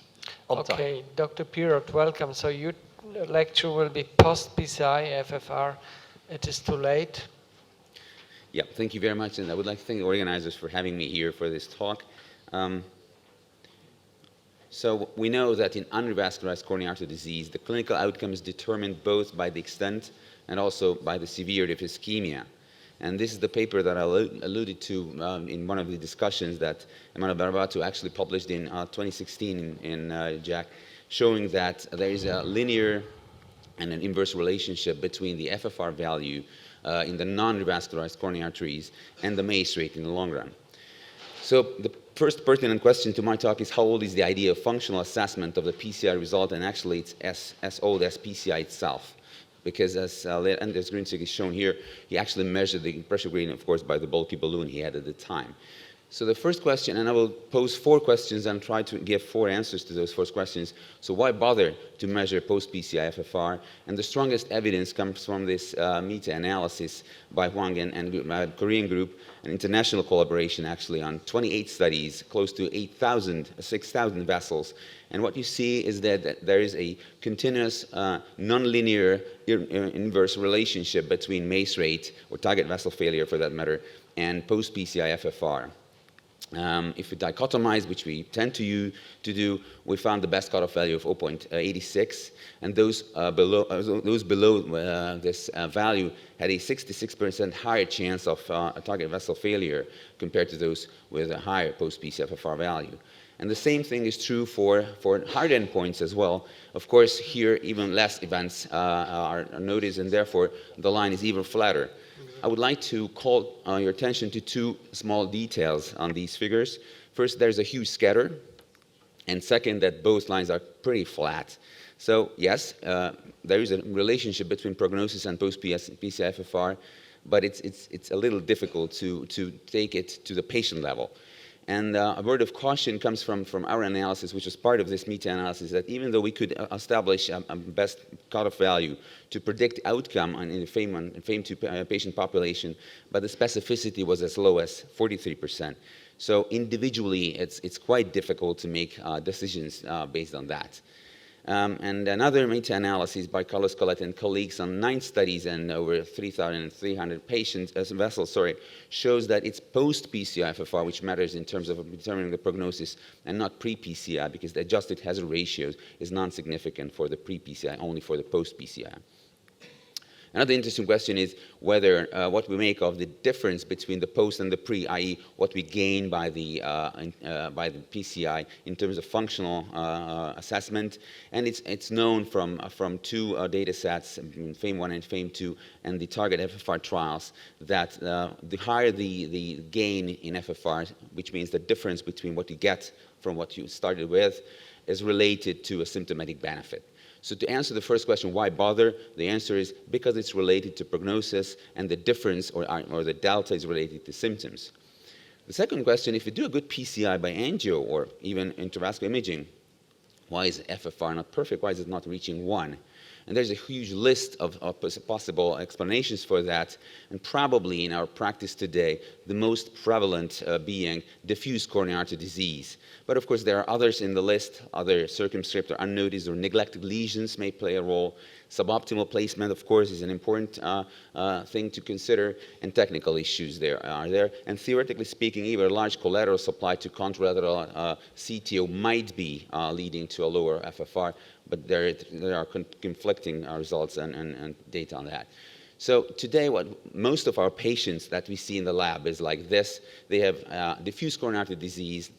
on time. Okay, Dr. Pirot, welcome. So your lecture will be post-PCI FFR. It is too late. Yeah, thank you very much, and I would like to thank the organizers for having me here for this talk. So we know that in unrevascularized coronary artery disease, the clinical outcome is determined both by the extent and also by the severity of ischemia. And this is the paper that I alluded to in one of the discussions that Emmanuel Barbato actually published in 2016 in JACC, showing that there is a linear and an inverse relationship between the FFR value in the non-revascularized coronary arteries and the MACE rate in the long run. So the first pertinent question to my talk is how old is the idea of functional assessment of the PCI result, and actually it's as old as PCI itself. Because as Anders Grünzig is shown here, he actually measured the pressure gradient, of course, by the bulky balloon he had at the time. So the first question, and I will pose 4 questions and try to give 4 answers to those 4 questions. So why bother to measure post-PCI FFR? And the strongest evidence comes from this meta-analysis by Huang and Korean group, an international collaboration actually on 28 studies, close to 6,000 vessels. And what you see is that there is a continuous, nonlinear inverse relationship between MACE rate, or target vessel failure for that matter, and post-PCI FFR. If we dichotomize, which we tend to do, we found the best cutoff value of 0.86, and those below this value had a 66% higher chance of a target vessel failure compared to those with a higher post-PCI FFR value. And the same thing is true for hard endpoints as well. Of course, here even less events are noticed, and therefore the line is even flatter. I would like to call your attention to 2 small details on these figures. First, there's a huge scatter, and second, that both lines are pretty flat. So yes, there is a relationship between prognosis and post-PCI FFR, but it's a little difficult to take it to the patient level. And a word of caution comes from our analysis, which was part of this meta-analysis, that even though we could establish a best cutoff value to predict outcome in the FAME2 patient population, but the specificity was as low as 43%. So individually, it's quite difficult to make decisions based on that. And another meta-analysis by Carlos Colette and colleagues on 9 studies and over 3,300 patients, vessels, shows that it's post-PCI FFR which matters in terms of determining the prognosis and not pre-PCI, because the adjusted hazard ratios is non-significant for the pre-PCI, only for the post-PCI. Another interesting question is whether what we make of the difference between the post and the pre, i.e., what we gain by the PCI in terms of functional assessment. And it's known from two data sets, FAME1 and FAME2, and the target FFR trials, that the higher the gain in FFR, which means the difference between what you get from what you started with, is related to a symptomatic benefit. So to answer the first question, why bother? The answer is because it's related to prognosis, and the difference or the delta is related to symptoms. The second question, if you do a good PCI by angio or even intravascular imaging, why is FFR not perfect? Why is it not reaching 1? And there's a huge list of possible explanations for that, and probably in our practice today, the most prevalent being diffuse coronary artery disease. But of course, there are others in the list. Other circumscribed or unnoticed or neglected lesions may play a role. Suboptimal placement, of course, is an important thing to consider, and technical issues are there. And theoretically speaking, even a large collateral supply to contralateral CTO might be leading to a lower FFR, but there are conflicting results and data on that. So today, what most of our patients that we see in the lab is like this. They have diffuse coronary artery disease,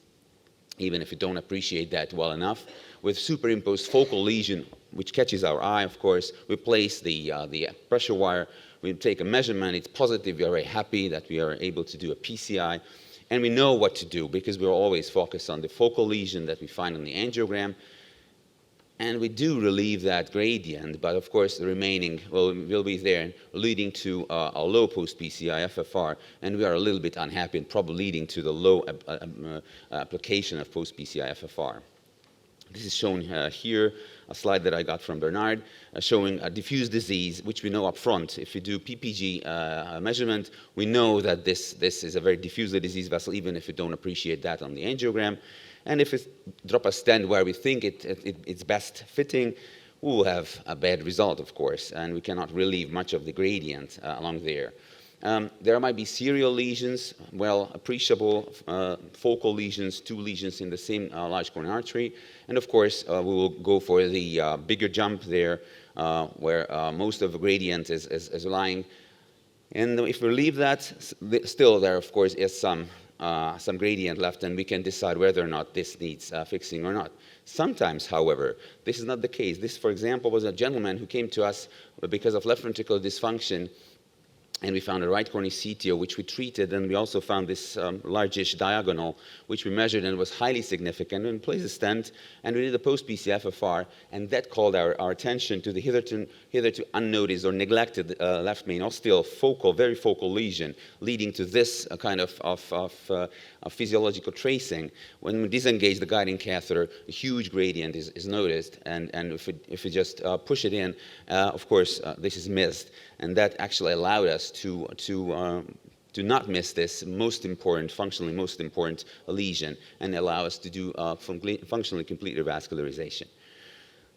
even if you don't appreciate that well enough, with superimposed focal lesion, which catches our eye, of course. We place the pressure wire, we take a measurement, it's positive, we are very happy that we are able to do a PCI, and we know what to do because we're always focused on the focal lesion that we find on the angiogram, and we do relieve that gradient, but of course the remaining will be there, leading to a low post-PCI FFR, and we are a little bit unhappy and probably leading to the low application of post-PCI FFR. This is shown here, a slide that I got from Bernard, showing a diffuse disease, which we know up front. If you do PPG measurement, we know that this is a very diffusely diseased vessel, even if you don't appreciate that on the angiogram. And if we drop a stent where we think it's best fitting, we will have a bad result, of course, and we cannot relieve much of the gradient along there. There might be serial lesions, well appreciable focal lesions, 2 lesions in the same large coronary artery, and of course we will go for the bigger jump there, where most of the gradient is lying. And if we leave that, still there of course is some gradient left, and we can decide whether or not this needs fixing or not. Sometimes, however, this is not the case. This, for example, was a gentleman who came to us because of left ventricular dysfunction, and we found a right coronary CTO, which we treated, and we also found this largish diagonal, which we measured and was highly significant, and we placed a stent, and we did a post-PCI FFR, and that called our attention to the hitherto unnoticed or neglected left main osteal very focal lesion, leading to this kind of physiological tracing. When we disengage the guiding catheter, a huge gradient is noticed, and if we just push it in, of course, this is missed. And that actually allowed us to not miss this functionally most important lesion, and allow us to do functionally complete revascularization.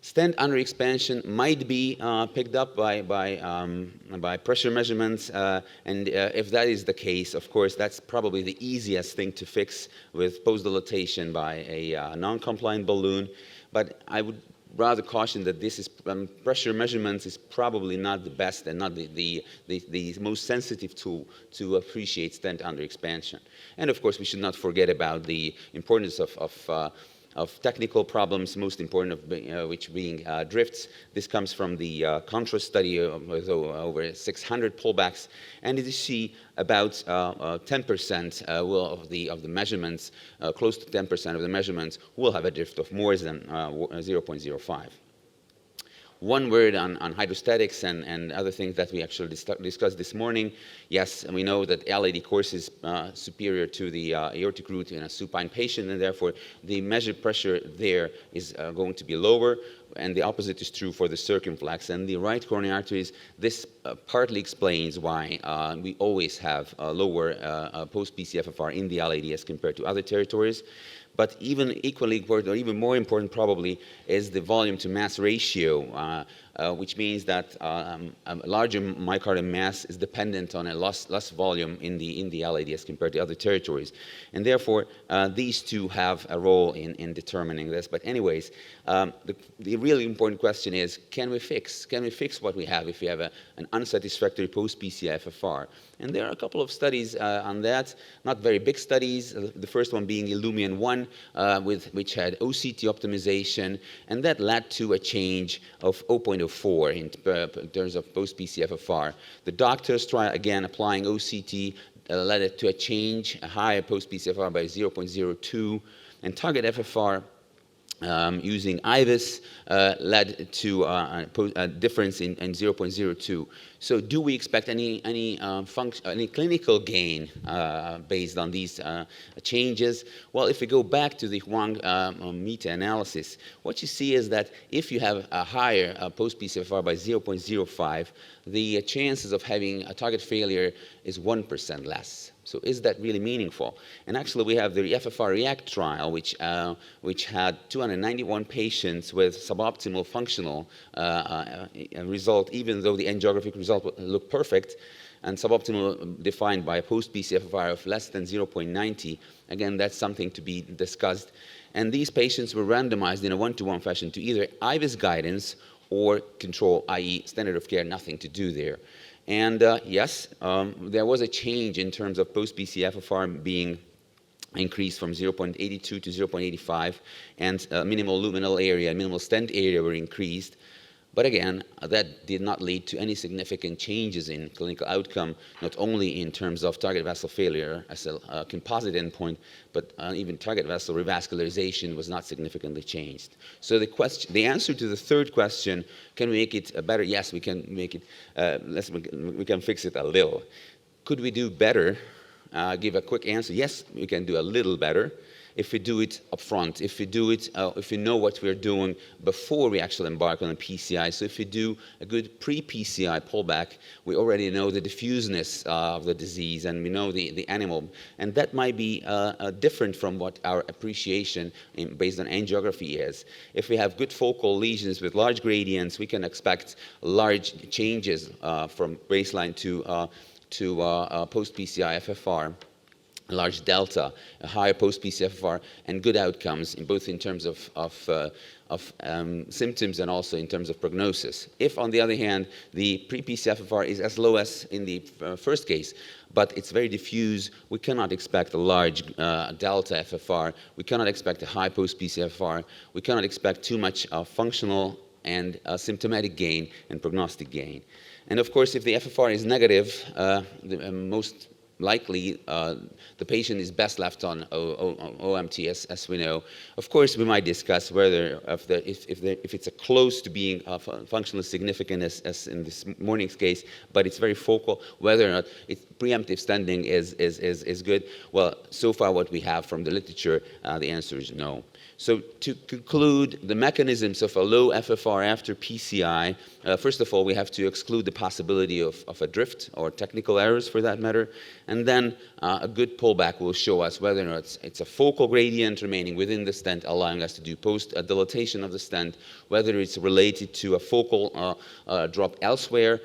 Stent under expansion might be picked up by pressure measurements, and if that is the case, of course, that's probably the easiest thing to fix with post-dilatation by a non-compliant balloon. But I would rather caution that this is pressure measurements is probably not the best and not the most sensitive tool to appreciate stent under expansion. And of course, we should not forget about the importance of technical problems, most important of which being drifts. This comes from the contrast study with over 600 pullbacks, and as you see, about 10% of the measurements, close to 10% of the measurements will have a drift of more than 0.05. One word on hydrostatics and other things that we actually discussed this morning. Yes, we know that LAD course is superior to the aortic root in a supine patient, and therefore the measured pressure there is going to be lower, and the opposite is true for the circumflex. And the right coronary arteries, this partly explains why we always have a lower post-PCFFR in the LAD as compared to other territories. But even equally important, or even more important probably, is the volume to mass ratio. which means that a larger myocardial mass is dependent on a less volume in the LAD as compared to other territories. And therefore, these two have a role in determining this. But anyways, the really important question is, can we fix what we have if we have an unsatisfactory post-PCI FFR? And there are a couple of studies on that, not very big studies. The first one being Illumian 1, which had OCT optimization, and that led to a change of 0.04 in terms of post-PCI FFR. The doctors try again applying OCT, led it to a change, a higher post-PCI FFR by 0.02, and target FFR using IVUS led to a difference in 0.02. So do we expect any clinical gain based on these changes? Well, if we go back to the Huang meta-analysis, what you see is that if you have a higher post-PCFR by 0.05, the chances of having a target failure is 1% less. So is that really meaningful? And actually, we have the FFR React trial, which had 291 patients with suboptimal functional result, even though the angiographic result looked perfect, and suboptimal defined by a post-PCFR of less than 0.90. Again, that's something to be discussed. And these patients were randomized in a one-to-one fashion to either IVUS guidance or control, i.e. standard of care, nothing to do there. And yes, there was a change in terms of post-PCFR being increased from 0.82 to 0.85, and minimal luminal area and minimal stent area were increased. But again, that did not lead to any significant changes in clinical outcome, not only in terms of target vessel failure as a composite endpoint, but even target vessel revascularization was not significantly changed. So the answer to the third question, can we make it better? Yes, we can make it, we can fix it a little. Could we do better? Give a quick answer. Yes, we can do a little better if we do it upfront, if we do it, if we know what we're doing before we actually embark on a PCI. So if we do a good pre-PCI pullback, we already know the diffuseness of the disease, and we know the animal. And that might be different from what our appreciation based on angiography is. If we have good focal lesions with large gradients, we can expect large changes from baseline to post-PCI FFR. A large delta, a higher post-PCFR, and good outcomes both in terms of symptoms and also in terms of prognosis. If, on the other hand, the pre-PCFR is as low as in the first case, but it's very diffuse, we cannot expect a large delta FFR, we cannot expect a high post-PCFR, we cannot expect too much functional and symptomatic gain and prognostic gain. And of course, if the FFR is negative, most likely the patient is best left on OMT, as we know. Of course, we might discuss whether if it's a close to being functionally significant as in this morning's case, but it's very focal, whether or not preemptive stenting is good. Well, so far what we have from the literature, the answer is no. So to conclude, the mechanisms of a low FFR after PCI, first of all, we have to exclude the possibility of a drift or technical errors for that matter. And then a good pullback will show us whether or not it's a focal gradient remaining within the stent, allowing us to do post-dilatation of the stent, whether it's related to a focal drop elsewhere,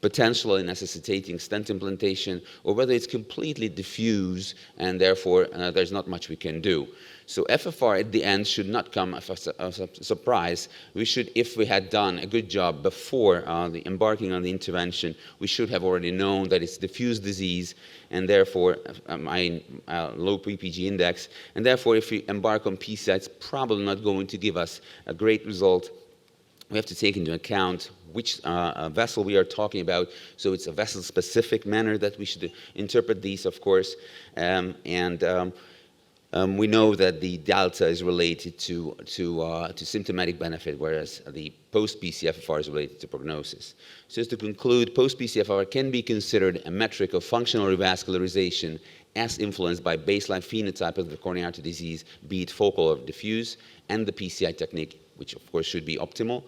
potentially necessitating stent implantation, or whether it's completely diffuse and therefore there's not much we can do. So FFR at the end should not come as a surprise. We should, if we had done a good job before embarking on the intervention, we should have already known that it's diffuse disease and therefore low PPG index. And therefore, if we embark on PCI, it's probably not going to give us a great result. We have to take into account which vessel we are talking about. So it's a vessel-specific manner that we should interpret these, of course. We know that the delta is related to symptomatic benefit, whereas the post-PCFR is related to prognosis. So to conclude, post-PCFR can be considered a metric of functional revascularization as influenced by baseline phenotype of the coronary artery disease, be it focal or diffuse, and the PCI technique, which of course should be optimal.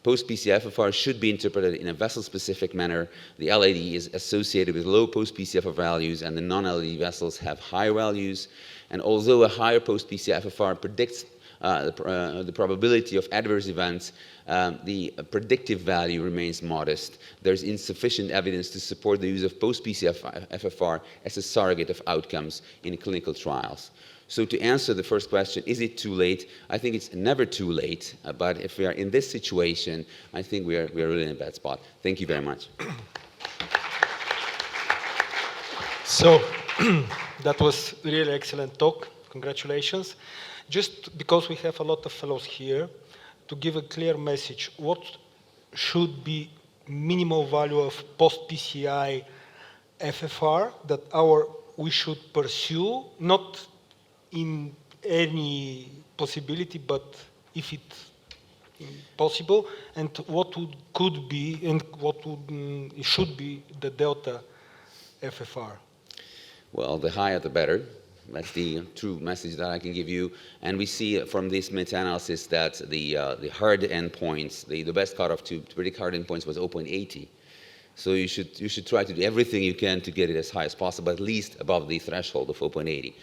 Post-PCFR should be interpreted in a vessel-specific manner. The LAD is associated with low post-PCFR values, and the non-LAD vessels have high values. And although a higher post-PCFR predicts the probability of adverse events, the predictive value remains modest. There's insufficient evidence to support the use of post-PCF-FFR as a surrogate of outcomes in clinical trials. So to answer the first question, is it too late? I think it's never too late, but if we are in this situation, I think we are really in a bad spot. Thank you very much. So that was really excellent talk. Congratulations. Just because we have a lot of fellows here, to give a clear message, what should be minimal value of post-PCI FFR that we should pursue, not in any possibility, but if it's possible, and what could be and what should be the delta FFR? Well, the higher the better. That's the true message that I can give you. And we see from this meta-analysis that the hard endpoints, the best cutoff to predict hard endpoints was 0.80. So you should try to do everything you can to get it as high as possible, at least above the threshold of 0.80.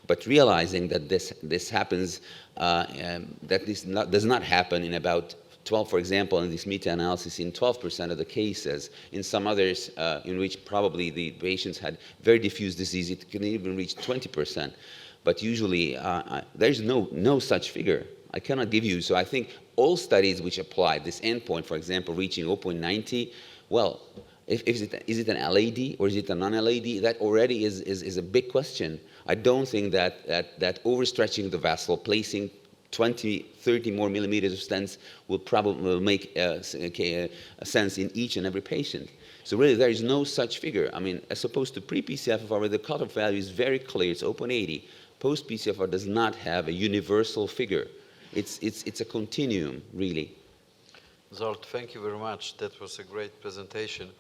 But realizing that this happens, that this does not happen in about 12, for example, in this meta-analysis, in 12% of the cases. In some others, in which probably the patients had very diffuse disease, it can even reach 20%. But usually, there's no such figure. I cannot give you. So I think all studies which apply this endpoint, for example, reaching 0.90, well, is it an LAD or is it a non-LAD? That already is a big question. I don't think that overstretching the vessel, placing 20, 30 more millimeters of stents will make a sense in each and every patient. So really, there is no such figure. I mean, as opposed to pre-PCFR, where the cutoff value is very clear, it's 0.80. Post-PCFR does not have a universal figure. It's a continuum, really. Zsolt, thank you very much. That was a great presentation.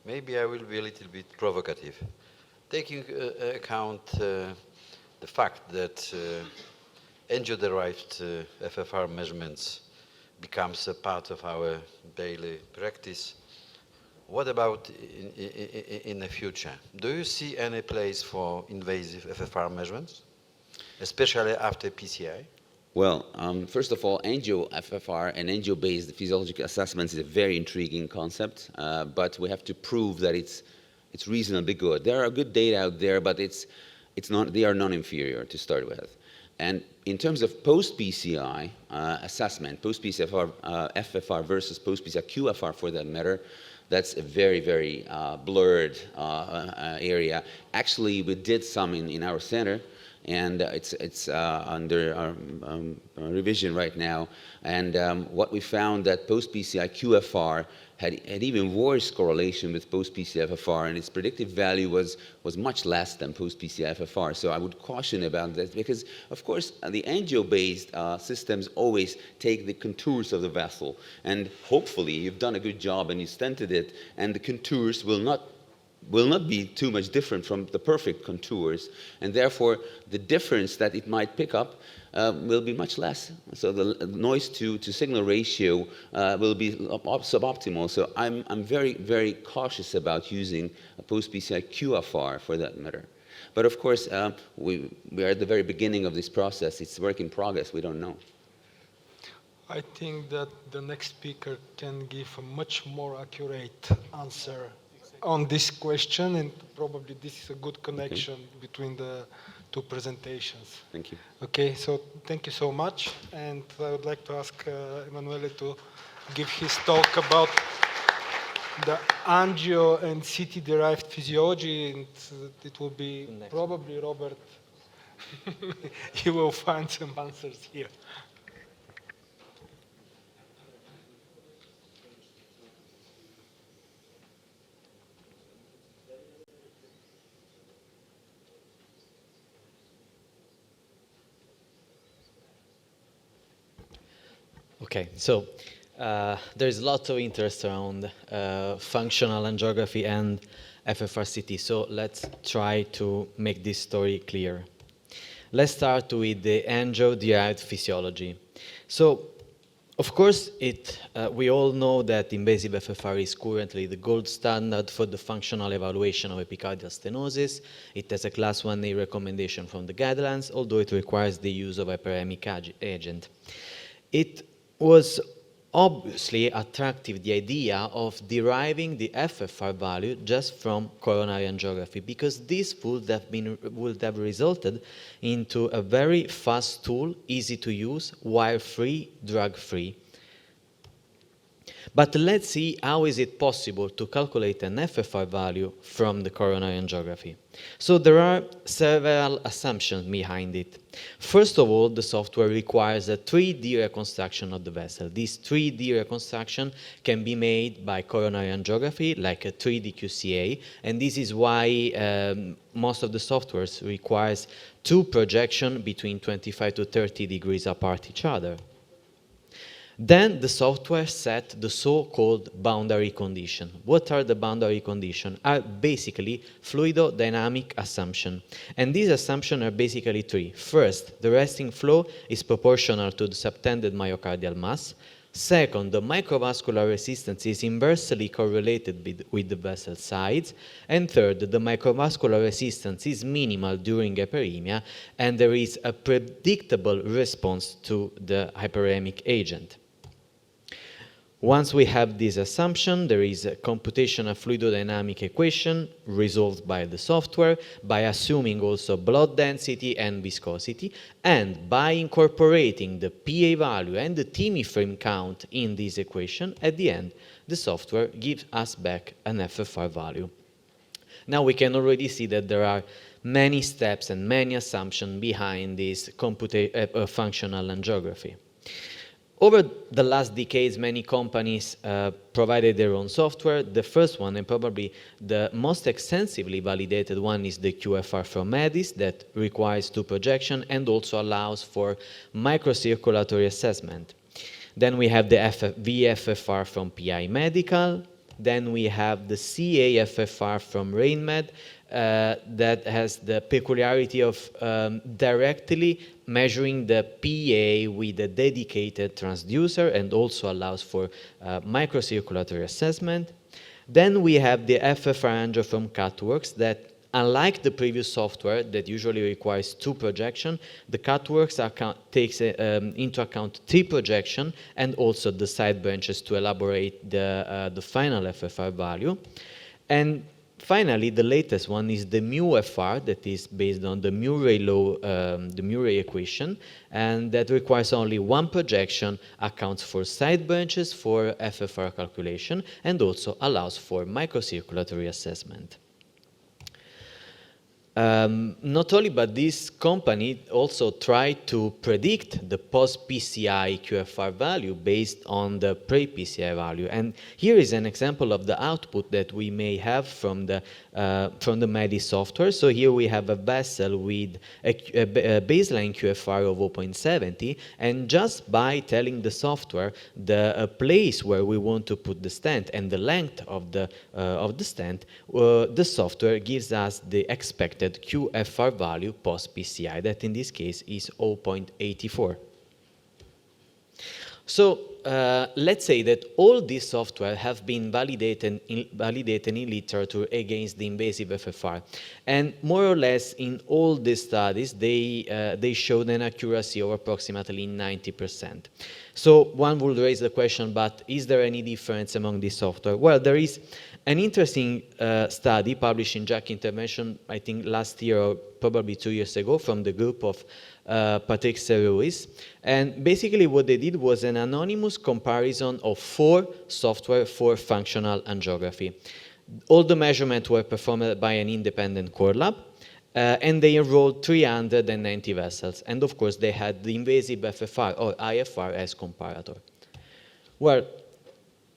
Maybe I will be a little bit provocative. Taking account the fact that angio-derived FFR measurements becomes a part of our daily practice. What about in the future? Do you see any place for invasive FFR measurements, especially after PCI? Well, first of all, angio-FFR and angio-based physiological assessments is a very intriguing concept, but we have to prove that it's reasonably good. There are good data out there, but they are non-inferior to start with. And in terms of post-PCI assessment, post-PCFR FFR versus post-PCI QFR for that matter, that's a very, very blurred area. Actually, we did some in our center, and it's under revision right now. And what we found that post-PCI QFR had even worse correlation with post-PCFFR, and its predictive value was much less than post-PCFFR. So I would caution about that because, of course, the angio-based systems always take the contours of the vessel, and hopefully you've done a good job and you stented it, and the contours will not be too much different from the perfect contours, and therefore the difference that it might pick up will be much less. So the noise to signal ratio will be suboptimal. So I'm very, very cautious about using a post-PCI QFR for that matter. But of course, we are at the very beginning of this process. It's work in progress. We don't know. I think that the next speaker can give a much more accurate answer on this question, and probably this is a good connection between the two presentations. Thank you. Okay, so thank you so much, and I would like to ask Emanuele to give his talk about the angio and CT-derived physiology, and it will be probably Robert. You will find some answers here. Okay, so there's a lot of interest around functional angiography and FFRCT, so let's try to make this story clear. Let's start with the angio-derived physiology. So, Of course, we all know that invasive FFR is currently the gold standard for the functional evaluation of epicardial stenosis. It has a class 1A recommendation from the guidelines, although it requires the use of hyperemic agent. It was obviously attractive, the idea of deriving the FFR value just from coronary angiography, because this would have resulted into a very fast tool, easy to use, wire-free, drug-free. But let's see how is it possible to calculate an FFR value from the coronary angiography. So there are several assumptions behind it. First of all, the software requires a 3D reconstruction of the vessel. This 3D reconstruction can be made by coronary angiography, like a 3D QCA, and this is why most of the softwares requires two projections between 25 to 30 degrees apart each other. Then the software set the so-called boundary condition. What are the boundary conditions? Are basically fluidodynamic assumptions. And these assumptions are basically three. First, the resting flow is proportional to the subtended myocardial mass. Second, the microvascular resistance is inversely correlated with the vessel size. And third, the microvascular resistance is minimal during hyperemia, and there is a predictable response to the hyperemic agent. Once we have this assumption, there is a computational fluidodynamic equation resolved by the software by assuming also blood density and viscosity, and by incorporating the PA value and the TIMI frame count in this equation, at the end, the software gives us back an FFR value. Now we can already see that there are many steps and many assumptions behind this functional angiography. Over the last decades, many companies provided their own software. The first one, and probably the most extensively validated one, is the QFR from Medis, that requires two projections and also allows for microcirculatory assessment. Then we have the VFFR from PI Medical. Then we have the CAFFR from RainMed, that has the peculiarity of directly measuring the PA with a dedicated transducer and also allows for microcirculatory assessment. Then we have the FFR angio from Cutworks that, unlike the previous software that usually requires two projections, the Cutworks takes into account three projections and also the side branches to elaborate the final FFR value. And finally, the latest one is the mu-FR, that is based on the Murray law, the Murray equation, and that requires only one projection, accounts for side branches for FFR calculation, and also allows for microcirculatory assessment. Not only, but this company also tried to predict the post-PCI QFR value based on the pre-PCI value. And here is an example of the output that we may have from the Medis software. So here we have a vessel with a baseline QFR of 0.70, and just by telling the software the place where we want to put the stent and the length of the stent, the software gives us the expected QFR value post-PCI, that in this case is 0.84. So let's say that all this software have been validated in literature against the invasive FFR, and more or less in all these studies they showed an accuracy of approximately 90%. So one would raise the question, but is there any difference among these software? Well, there is an interesting study published in JACC Intervention, I think last year or probably 2 years ago, from the group of Patrick Seruis. And basically what they did was an anonymous comparison of 4 software for functional angiography. All the measurements were performed by an independent core lab, and they enrolled 390 vessels. And of course, they had the invasive FFR or IFR as comparator. Well,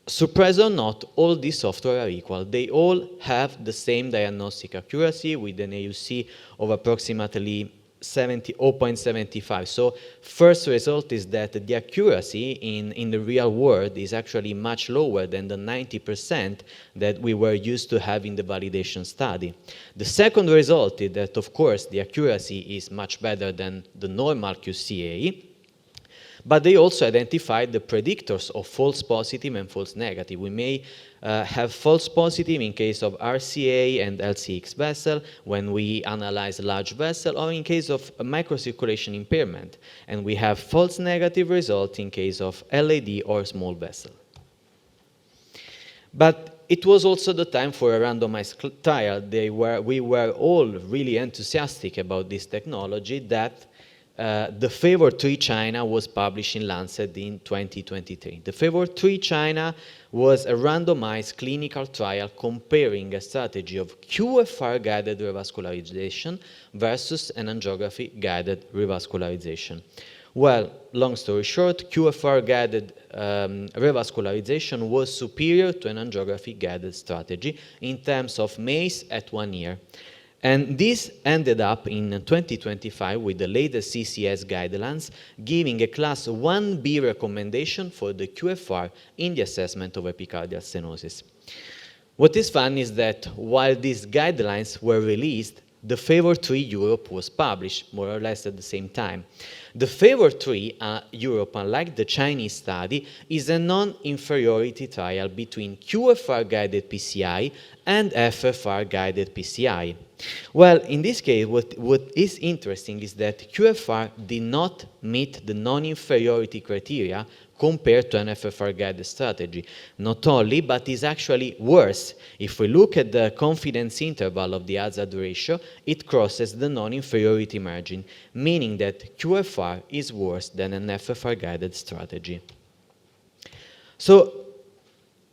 surprise or not, all these software are equal. They all have the same diagnostic accuracy with an AUC of approximately 0.75. So first result is that the accuracy in the real world is actually much lower than the 90% that we were used to have in the validation study. The second result is that, of course, the accuracy is much better than the normal QCA. But they also identified the predictors of false positive and false negative. We may have false positive in case of RCA and LCX vessel when we analyze large vessel, or in case of a microcirculation impairment. And we have false negative result in case of LAD or small vessel. But it was also the time for a randomized trial. We were all really enthusiastic about this technology that the Favor 3 China was published in Lancet in 2023. The Favor 3 China was a randomized clinical trial comparing a strategy of QFR-guided revascularization versus an angiography-guided revascularization. Well, long story short, QFR-guided revascularization was superior to an angiography-guided strategy in terms of MACE at 1 year. And this ended up in 2025 with the latest CCS guidelines giving a class 1B recommendation for the QFR in the assessment of epicardial stenosis. What is fun is that while these guidelines were released, the Favor 3 Europe was published more or less at the same time. The Favor 3 Europe, unlike the Chinese study, is a non-inferiority trial between QFR-guided PCI and FFR-guided PCI. Well, in this case, what is interesting is that QFR did not meet the non-inferiority criteria compared to an FFR-guided strategy. Not only, but is actually worse. If we look at the confidence interval of the hazard ratio, it crosses the non-inferiority margin, meaning that QFR is worse than an FFR-guided strategy. So,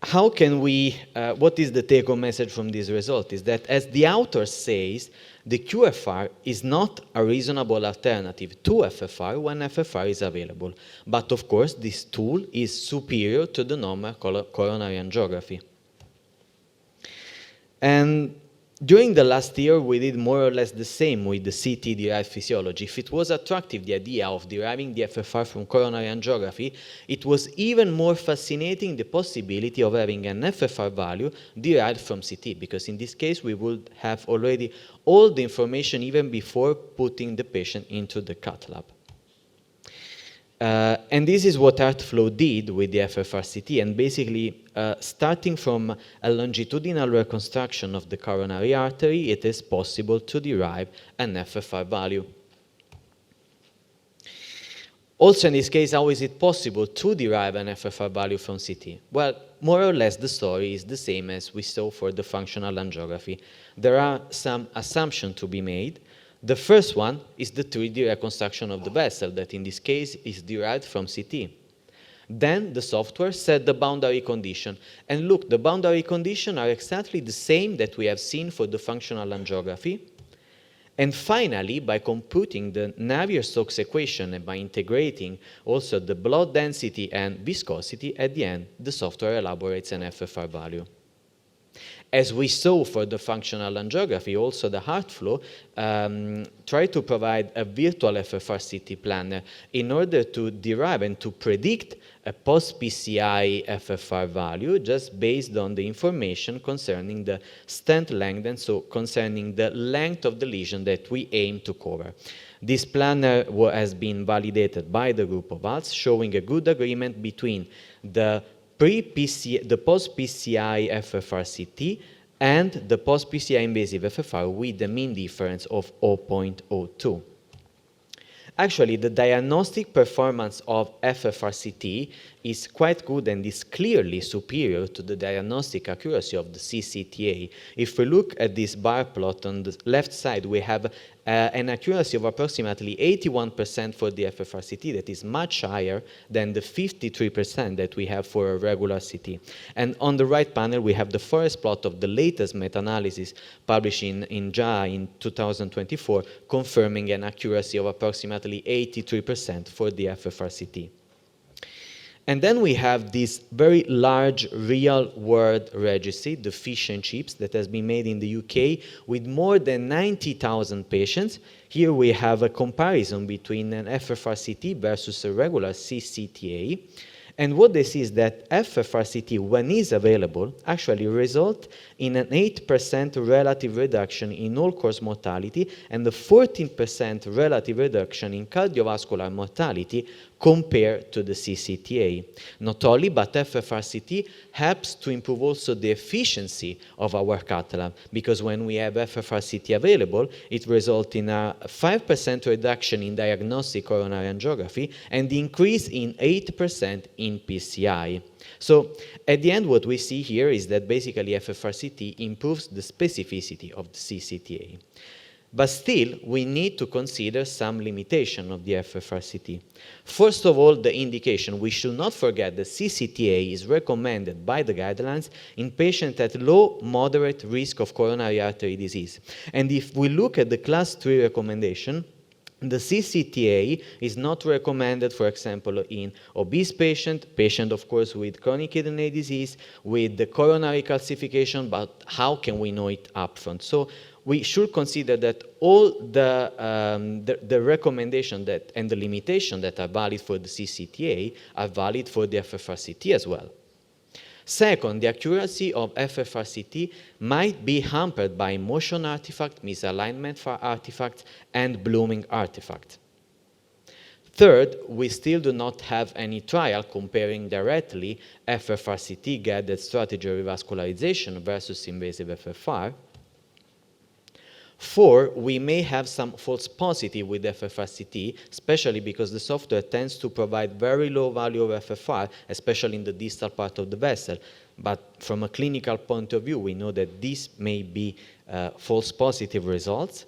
how can we, what is the take-home message from this result? Is that, as the author says, the QFR is not a reasonable alternative to FFR when FFR is available. But of course, this tool is superior to the normal coronary angiography. And during the last year, we did more or less the same with the CT-derived physiology. If it was attractive, the idea of deriving the FFR from coronary angiography, it was even more fascinating the possibility of having an FFR value derived from CT, because in this case, we would have already all the information even before putting the patient into the cath lab. And this is what HeartFlow did with the FFRCT, and basically starting from a longitudinal reconstruction of the coronary artery, it is possible to derive an FFR value. Also in this case, how is it possible to derive an FFR value from CT? Well, more or less the story is the same as we saw for the functional angiography. There are some assumptions to be made. The first one is the 3D reconstruction of the vessel, that in this case is derived from CT. Then the software set the boundary condition. And look, the boundary conditions are exactly the same that we have seen for the functional angiography. And finally, by computing the Navier-Stokes equation and by integrating also the blood density and viscosity, at the end, the software elaborates an FFR value. As we saw for the functional angiography, also the HeartFlow tried to provide a virtual FFRCT planner in order to derive and to predict a post-PCI FFR value just based on the information concerning the stent length and so concerning the length of the lesion that we aim to cover. This planner has been validated by the group of us, showing a good agreement between the post-PCI FFRCT and the post-PCI invasive FFR with a mean difference of 0.02. Actually, the diagnostic performance of FFRCT is quite good and is clearly superior to the diagnostic accuracy of the CCTA. If we look at this bar plot on the left side, we have an accuracy of approximately 81% for the FFRCT, that is much higher than the 53% that we have for a regular CT. And on the right panel, we have the forest plot of the latest meta-analysis published in JAA in 2024, confirming an accuracy of approximately 83% for the FFRCT. And then we have this very large real-world registry, the Fish and Chips, that has been made in the UK with more than 90,000 patients. Here we have a comparison between an FFRCT versus a regular CCTA. And what they see is that FFRCT, when is available, actually result in an 8% relative reduction in all-cause mortality and a 14% relative reduction in cardiovascular mortality compared to the CCTA. Not only, but FFRCT helps to improve also the efficiency of our cath lab, because when we have FFRCT available, it results in a 5% reduction in diagnostic coronary angiography and increase in 8% in PCI. So at the end, what we see here is that basically FFRCT improves the specificity of the CCTA. But still, we need to consider some limitation of the FFRCT. First of all, the indication. We should not forget that CCTA is recommended by the guidelines in patients at low, moderate risk of coronary artery disease. And if we look at the class 3 recommendation, the CCTA is not recommended, for example, in obese patient, of course, with chronic kidney disease, with the coronary calcification, but how can we know it upfront? So we should consider that all the recommendation that and the limitation that are valid for the CCTA are valid for the FFRCT as well. Second, the accuracy of FFRCT might be hampered by motion artifact, misalignment artifact, and blooming artifact. Third, we still do not have any trial comparing directly FFRCT-guided strategy revascularization versus invasive FFR. Four, we may have some false positive with FFRCT, especially because the software tends to provide very low value of FFR, especially in the distal part of the vessel. But from a clinical point of view, we know that these may be false positive results.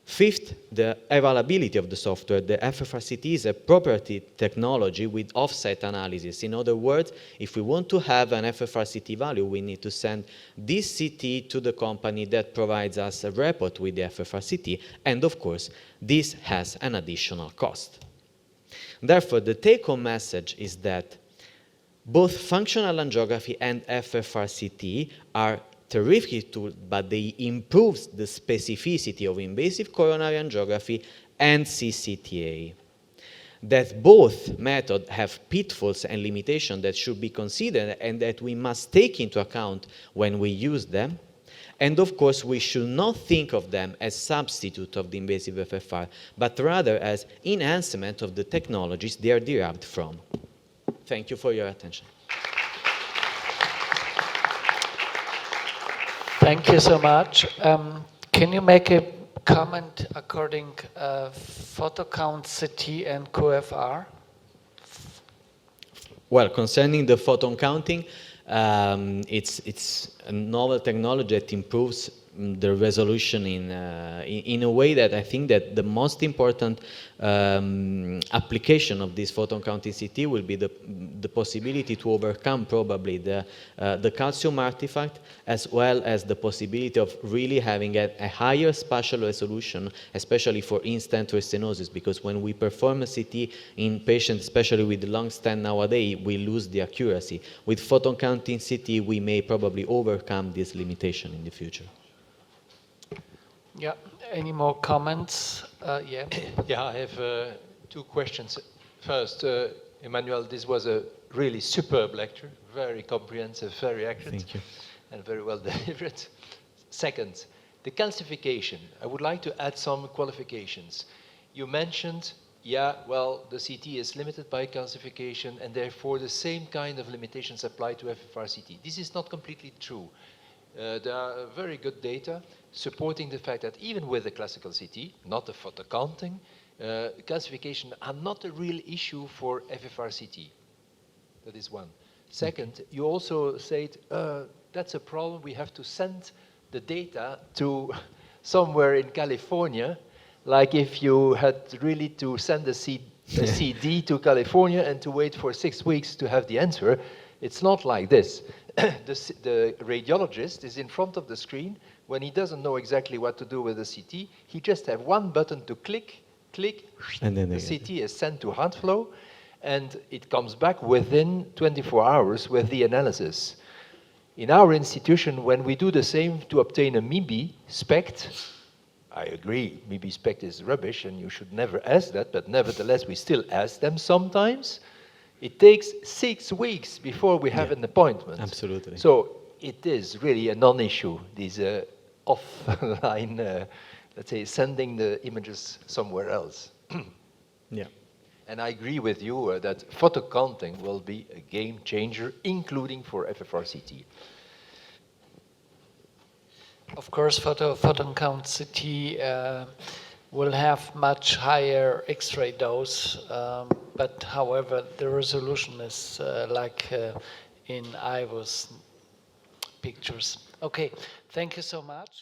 Fifth, the availability of the software. The FFRCT is a property technology with offset analysis. In other words, if we want to have an FFRCT value, we need to send this CT to the company that provides us a report with the FFRCT, and of course, this has an additional cost. Therefore, the take-home message is that both functional angiography and FFRCT are terrific tool, but they improve the specificity of invasive coronary angiography and CCTA. That both methods have pitfalls and limitations that should be considered and that we must take into account when we use them. And of course, we should not think of them as substitute of the invasive FFR, but rather as enhancement of the technologies they are derived from. Thank you for your attention. Thank you so much. Can you make a comment according photo count CT and QFR? Well, concerning the photon counting, it's a novel technology that improves the resolution in a way that I think that the most important application of this photon counting CT will be the possibility to overcome probably the calcium artifact, as well as the possibility of really having a higher spatial resolution, especially for in-stent restenosis, because when we perform a CT in patients, especially with lung stent nowadays, we lose the accuracy. With photon counting CT, we may probably overcome this limitation in the future. Yeah, any more comments? Yeah. Yeah, I have two questions. First, Emmanuel, this was a really superb lecture, very comprehensive, very accurate. Thank you. And very well delivered. Second, the calcification. I would like to add some qualifications. You mentioned, yeah, well, the CT is limited by calcification, and therefore the same kind of limitations apply to FFRCT. This is not completely true. There are very good data supporting the fact that even with the classical CT, not the photo counting, calcification are not a real issue for FFRCT. That is one. Second, you also said that's a problem. We have to send the data to somewhere in California, like if you had really to send a CD to California and to wait for 6 weeks to have the answer. It's not like this. The radiologist is in front of the screen. When he doesn't know exactly what to do with the CT, he just has one button to click, and then the CT is sent to HeartFlow, and it comes back within 24 hours with the analysis. In our institution, when we do the same to obtain a MIBI SPECT, I agree, MIBI SPECT is rubbish and you should never ask that, but nevertheless we still ask them sometimes. It takes 6 weeks before we have an appointment. Absolutely. So it is really a non-issue, these offline, let's say, sending the images somewhere else. Yeah. And I agree with you that photo counting will be a game changer, including for FFRCT. Of course, photon count CT will have much higher X-ray dose, but however, the resolution is like in IVUS pictures. Okay, thank you so much.